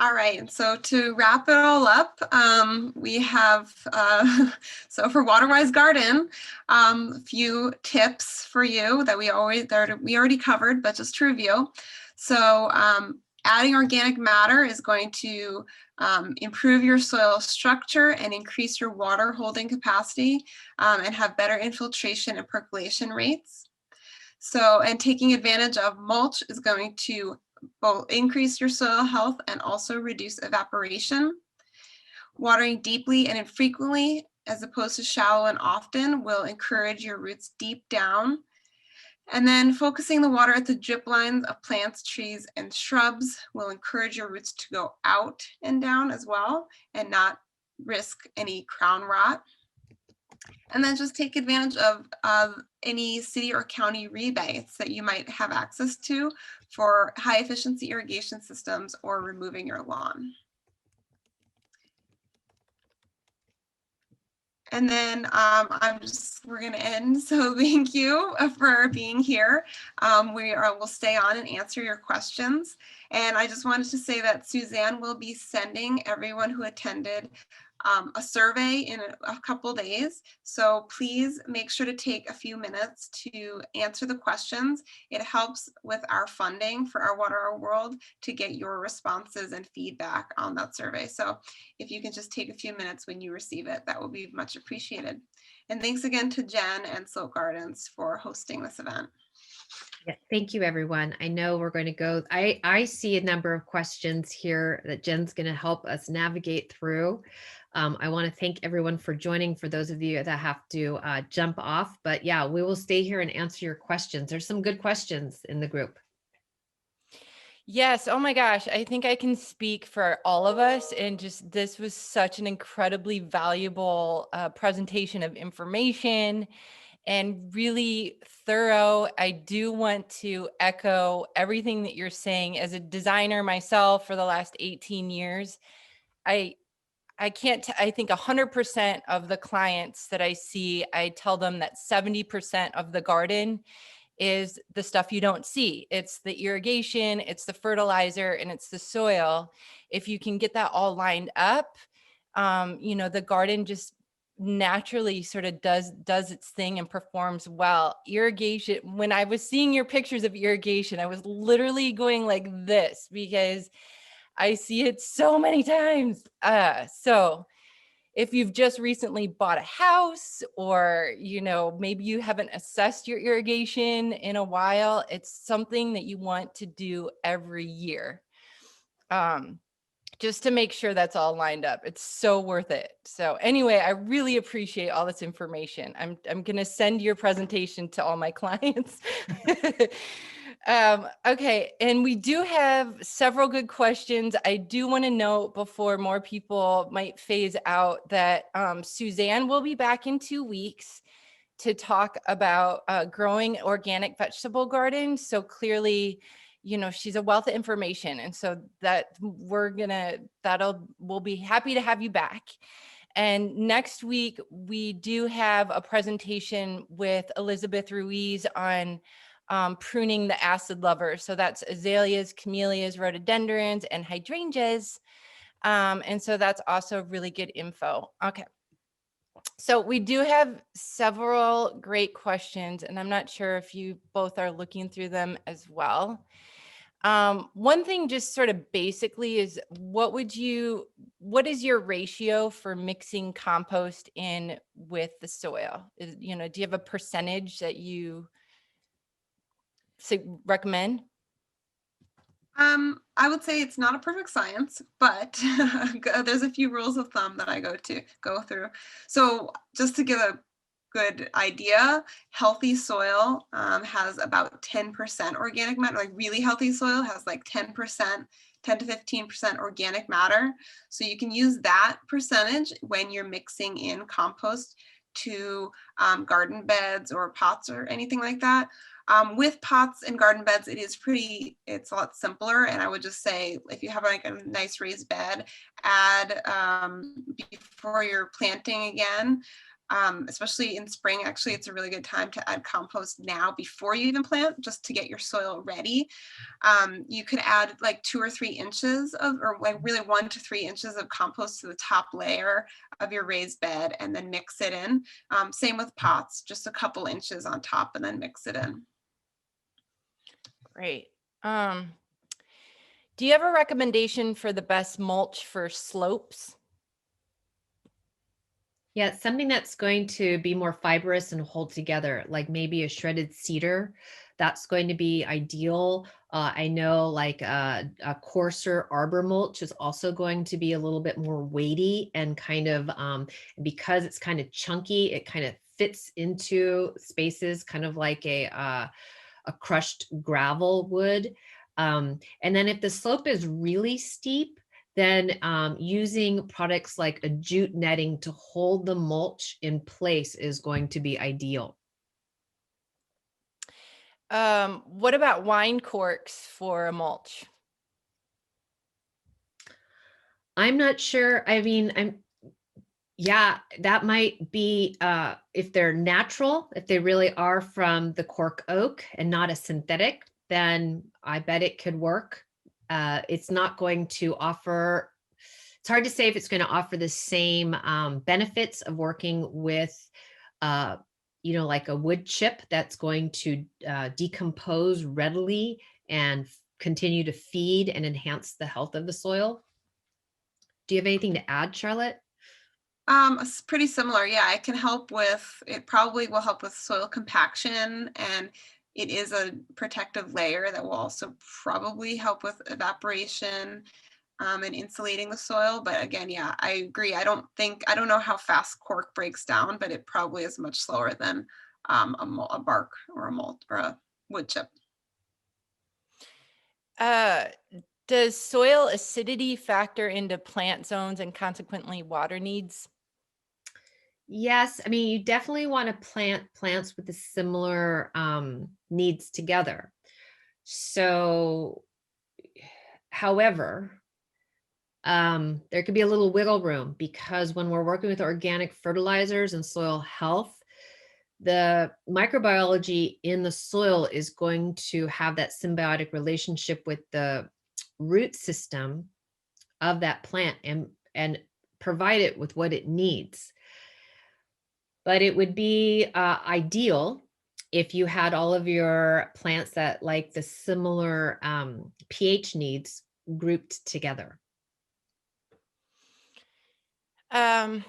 All right, so to wrap it all up, we have, so for WaterWise Garden, a few tips for you that we already covered, but just to review. So adding organic matter is going to improve your soil structure and increase your water holding capacity, and have better infiltration and percolation rates. So, and taking advantage of mulch is going to both increase your soil health and also reduce evaporation. Watering deeply and infrequently, as opposed to shallow and often, will encourage your roots deep down. And then focusing the water at the drip lines of plants, trees, and shrubs will encourage your roots to go out and down as well, and not risk any crown rot. And then just take advantage of any city or county rebates that you might have access to for high efficiency irrigation systems or removing your lawn. And then we're going to end. So thank you for being here. We'll stay on and answer your questions. And I just wanted to say that Suzanne will be sending everyone who attended a survey in a couple days. So please make sure to take a few minutes to answer the questions. It helps with our funding for our Water Our World to get your responses and feedback on that survey. So if you can just take a few minutes when you receive it, that will be much appreciated. And thanks again to Jen and Slope Gardens for hosting this event. Yeah, thank you, everyone. I know we're going to go. I see a number of questions here that Jen's going to help us navigate through. I want to thank everyone for joining. For those of you that have to jump off, but yeah, we will stay here and answer your questions. There's some good questions in the group. Yes. Oh my gosh. I think I can speak for all of us. And just this was such an incredibly valuable presentation of information and really thorough. I do want to echo everything that you're saying. As a designer myself for the last 18 years, I I think 100% of the clients that I see, I tell them that 70% of the garden is the stuff you don't see. It's the irrigation, it's the fertilizer, and it's the soil. If you can get that all lined up, the garden just naturally sort of does its thing and performs well. Irrigation, when I was seeing your pictures of irrigation, I was literally going like this because I see it so many times. So if you've just recently bought a house, or maybe you haven't assessed your irrigation in a while, it's something that you want to do every year, just to make sure that's all lined up. It's so worth it. So anyway, I really appreciate all this information. I'm gonna send your presentation to all my clients. Okay, and we do have several good questions. I do want to note before more people might phase out that Suzanne will be back in 2 weeks to talk about growing organic vegetable gardens. So clearly, she's a wealth of information. And so we'll be happy to have you back. And next week, we do have a presentation with Elizabeth Ruiz on pruning the acid lovers. So that's azaleas, camellias, rhododendrons, and hydrangeas. And so that's also really good info. Okay. So we do have several great questions, and I'm not sure if you both are looking through them as well. One thing just sort of basically is what is your ratio for mixing compost in with the soil? Do you have a percentage that you recommend? I would say it's not a perfect science, but there's a few rules of thumb that I go through. So just to give a good idea, healthy soil has about 10% organic matter. Like really healthy soil has like 10%, 10 to 15% organic matter. So you can use that percentage when you're mixing in compost to garden beds or pots or anything like that. With pots and garden beds, it's a lot simpler. And I would just say, if you have like a nice raised bed, add before you're planting again, especially in spring. Actually, it's a really good time to add compost now before you even plant, just to get your soil ready. You could add like 2 or 3 inches or like really 1 to 3 inches of compost to the top layer of your raised bed and then mix it in. Same with pots, just a couple inches on top and then mix it in. Great. Do you have a recommendation for the best mulch for slopes? Yeah, something that's going to be more fibrous and hold together, like maybe a shredded cedar. That's going to be ideal. I know like a coarser arbor mulch is also going to be a little bit more weighty and kind of, because it's kind of chunky, it kind of fits into spaces kind of like a crushed gravel would. And then if the slope is really steep, then using products like a jute netting to hold the mulch in place is going to be ideal. What about wine corks for a mulch? I'm not sure. I mean, Yeah, that might be if they're natural, if they really are from the cork oak and not a synthetic, then I bet it could work. It's not going to offer, it's hard to say if it's going to offer the same benefits of working with, like a wood chip that's going to decompose readily and continue to feed and enhance the health of the soil. Do you have anything to add, Charlotte? It's pretty similar. Yeah, it probably will help with soil compaction, and it is a protective layer that will also probably help with evaporation and insulating the soil. But again, yeah, I agree. I don't know how fast cork breaks down, but it probably is much slower than a bark or a malt or a wood chip. Uh, does soil acidity factor into plant zones and consequently water needs? Yes, I mean, you definitely want to plant plants with the similar needs together. So, however, there could be a little wiggle room, because when we're working with organic fertilizers and soil health, the microbiology in the soil is going to have that symbiotic relationship with the root system of that plant and provide it with what it needs. But it would be ideal if you had all of your plants that like the similar pH needs grouped together. Um,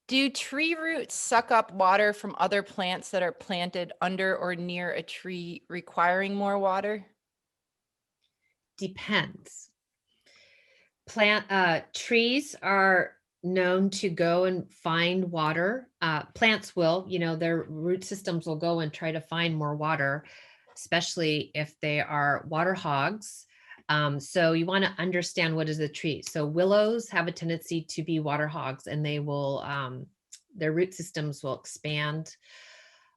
do tree roots suck up water from other plants that are planted under or near a tree requiring more water? Depends. Trees are known to go and find water. Plants will, their root systems will go and try to find more water, especially if they are water hogs. So you want to understand what is a tree. So willows have a tendency to be water hogs, and they will, their root systems will expand.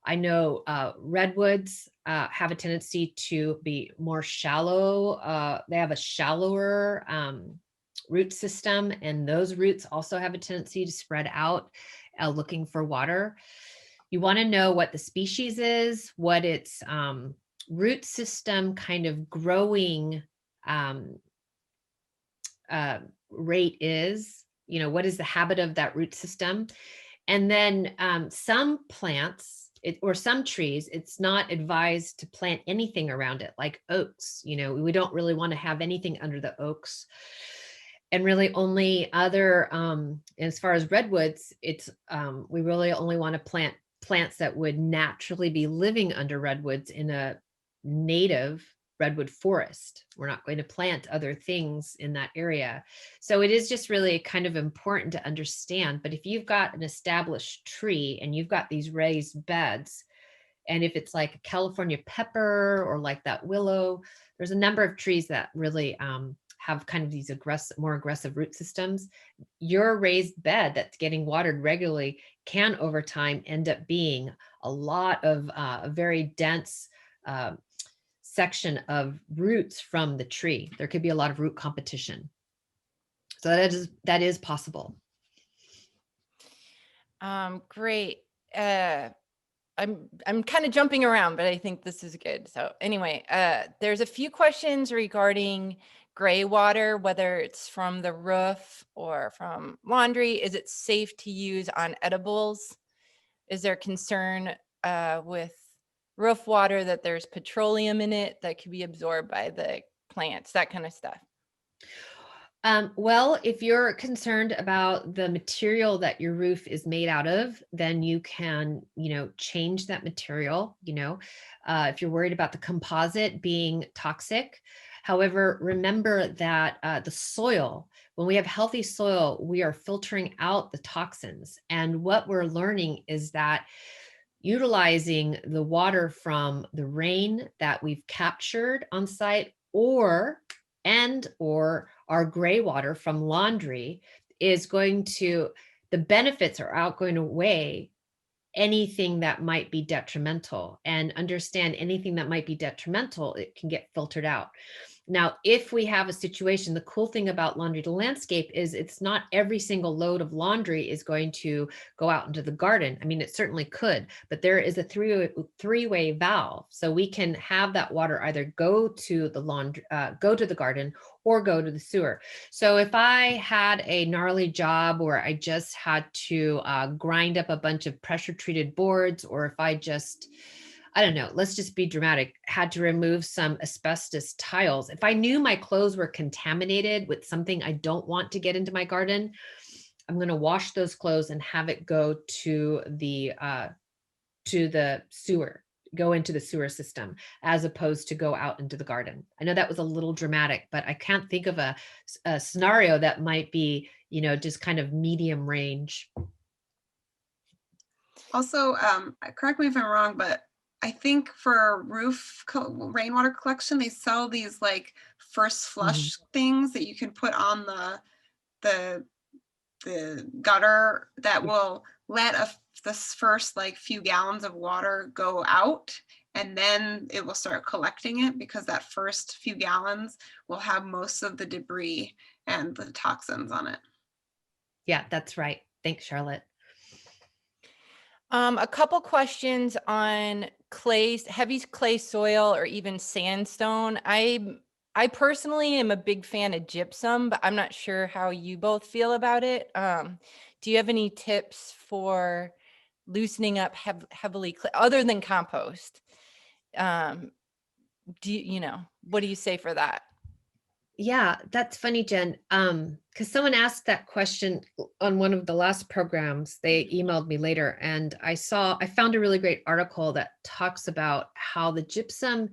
I know redwoods have a tendency to be more shallow. They have a shallower root system, and those roots also have a tendency to spread out looking for water. You want to know what the species is, what its root system kind of growing rate is, what is the habit of that root system. And then some plants or some trees, it's not advised to plant anything around it, like oaks. We don't really want to have anything under the oaks. And really only other, as far as redwoods, it's we really only want to plant plants that would naturally be living under redwoods in a native redwood forest. We're not going to plant other things in that area. So it is just really kind of important to understand. But if you've got an established tree and you've got these raised beds, and if it's like a California pepper or like that willow, there's a number of trees that really have kind of these more aggressive root systems. Your raised bed that's getting watered regularly can over time end up being a lot of a very dense section of roots from the tree. There could be a lot of root competition. So that is possible. Great. I'm kind of jumping around, but I think this is good. So anyway, there's a few questions regarding gray water, whether it's from the roof or from laundry. Is it safe to use on edibles? Is there concern with roof water that there's petroleum in it that could be absorbed by the plants, that kind of stuff? Well, if you're concerned about the material that your roof is made out of, then you can, change that material, if you're worried about the composite being toxic. However, remember that the soil, when we have healthy soil, we are filtering out the toxins. And what we're learning is that utilizing the water from the rain that we've captured on site or our gray water from laundry is the benefits are outgoing away anything that might be detrimental. And understand anything that might be detrimental, it can get filtered out. Now, if we have a situation, the cool thing about laundry to landscape is it's not every single load of laundry is going to go out into the garden. I mean, it certainly could, but there is a three-way valve. So we can have that water either go to the laundry, go to the garden, or go to the sewer. So if I had a gnarly job where I just had to grind up a bunch of pressure treated boards, or if I just, I don't know, let's just be dramatic, had to remove some asbestos tiles. If I knew my clothes were contaminated with something I don't want to get into my garden, I'm going to wash those clothes and have it go to the sewer, go into the sewer system, as opposed to go out into the garden. I know that was a little dramatic, but I can't think of a scenario that might be, just kind of medium range. Also, correct me if I'm wrong, but I think for roof rainwater collection, they sell these like first flush things that you can put on the gutter that will let this first like few gallons of water go out, and then it will start collecting it, because that first few gallons will have most of the debris and the toxins on it. Yeah, that's right. Thanks, Charlotte. A couple questions on heavy clay soil, or even sandstone. I personally am a big fan of gypsum, but I'm not sure how you both feel about it. Do you have any tips for loosening up heavily other than compost? What do you say for that? Yeah, that's funny, Jen. Because someone asked that question on one of the last programs. They emailed me later, and I found a really great article that talks about how the gypsum,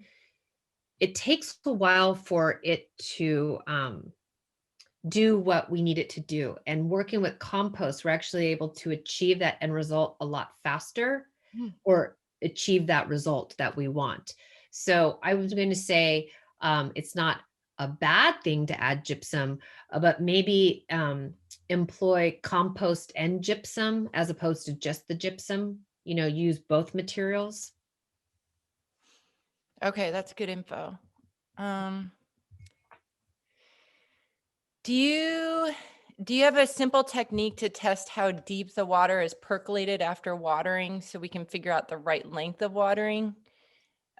it takes a while for it to do what we need it to do. And working with compost, we're actually able to achieve that end result a lot faster, or achieve that result that we want. So I was going to say, it's not a bad thing to add gypsum, but maybe employ compost and gypsum as opposed to just the gypsum, use both materials. Okay, that's good info. Do you have a simple technique to test how deep the water is percolated after watering, so we can figure out the right length of watering?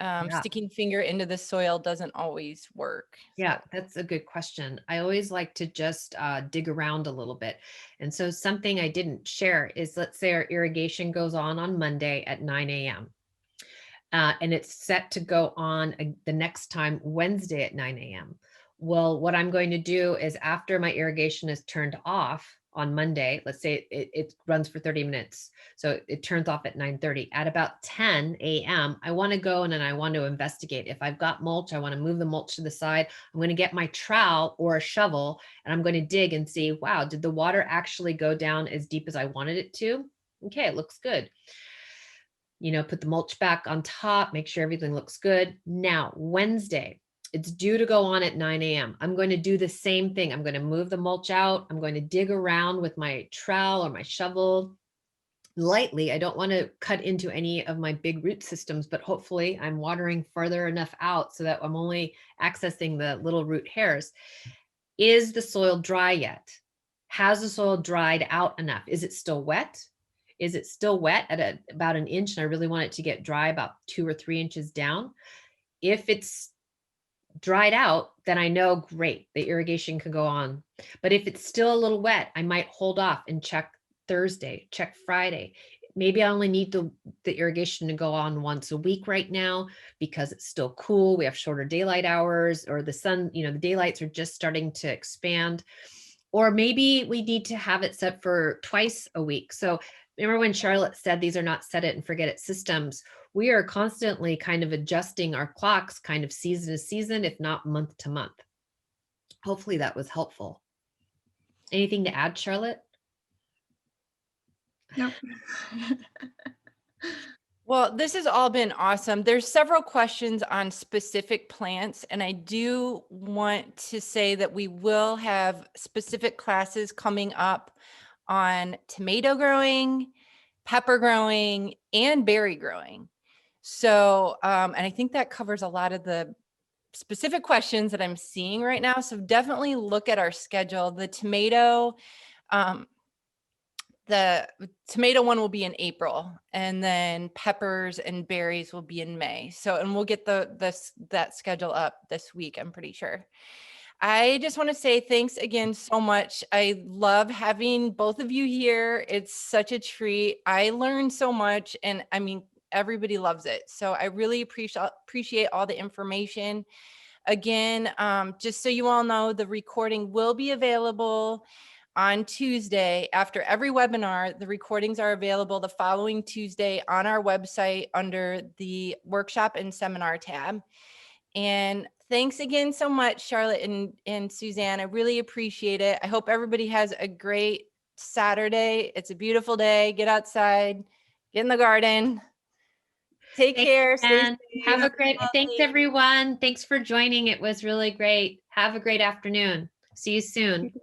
Yeah. Sticking finger into the soil doesn't always work. Yeah, that's a good question. I always like to just dig around a little bit. And so something I didn't share is, let's say our irrigation goes on Monday at 9 a.m. And it's set to go on the next time Wednesday at 9 a.m. Well, what I'm going to do is, after my irrigation is turned off on Monday, let's say it runs for 30 minutes. So it turns off at 9:30. At about 10 a.m., I want to go and then I want to investigate. If I've got mulch, I want to move the mulch to the side. I'm going to get my trowel or a shovel, and I'm going to dig and see, wow, did the water actually go down as deep as I wanted it to? Okay, it looks good. Put the mulch back on top, make sure everything looks good. Now, Wednesday, it's due to go on at 9 a.m. I'm going to do the same thing. I'm going to move the mulch out. I'm going to dig around with my trowel or my shovel lightly. I don't want to cut into any of my big root systems, but hopefully I'm watering further enough out so that I'm only accessing the little root hairs. Is the soil dry yet? Has the soil dried out enough? Is it still wet? Is it still wet at about an inch, and I really want it to get dry about 2 or 3 inches down? If it's dried out, then I know, great, the irrigation can go on. But if it's still a little wet, I might hold off and check Thursday, check Friday. Maybe I only need the irrigation to go on once a week right now because it's still cool. We have shorter daylight hours, or the sun, the daylights are just starting to expand. Or maybe we need to have it set for twice a week. So remember when Charlotte said these are not set it and forget it systems? We are constantly kind of adjusting our clocks, kind of season to season, if not month to month. Hopefully that was helpful. Anything to add, Charlotte? Nope. Well, this has all been awesome. There's several questions on specific plants, and I do want to say that we will have specific classes coming up on tomato growing, pepper growing, and berry growing. So, and I think that covers a lot of the specific questions that I'm seeing right now. So definitely look at our schedule. The tomato one will be in April, and then peppers and berries will be in May. So, and we'll get that schedule up this week, I'm pretty sure. I just want to say thanks again so much. I love having both of you here. It's such a treat. I learned so much, and I mean, everybody loves it. So I really appreciate all the information. Again, just so you all know, the recording will be available on Tuesday. After every webinar, the recordings are available the following Tuesday on our website under the workshop and seminar tab. And thanks again so much, Charlotte and Suzanne. I really appreciate it. I hope everybody has a great Saturday. It's a beautiful day. Get outside, get in the garden. Take care. Stay And safe. have a great, thanks healthy. everyone. Thanks for joining. It was really great. Have a great afternoon. See you soon.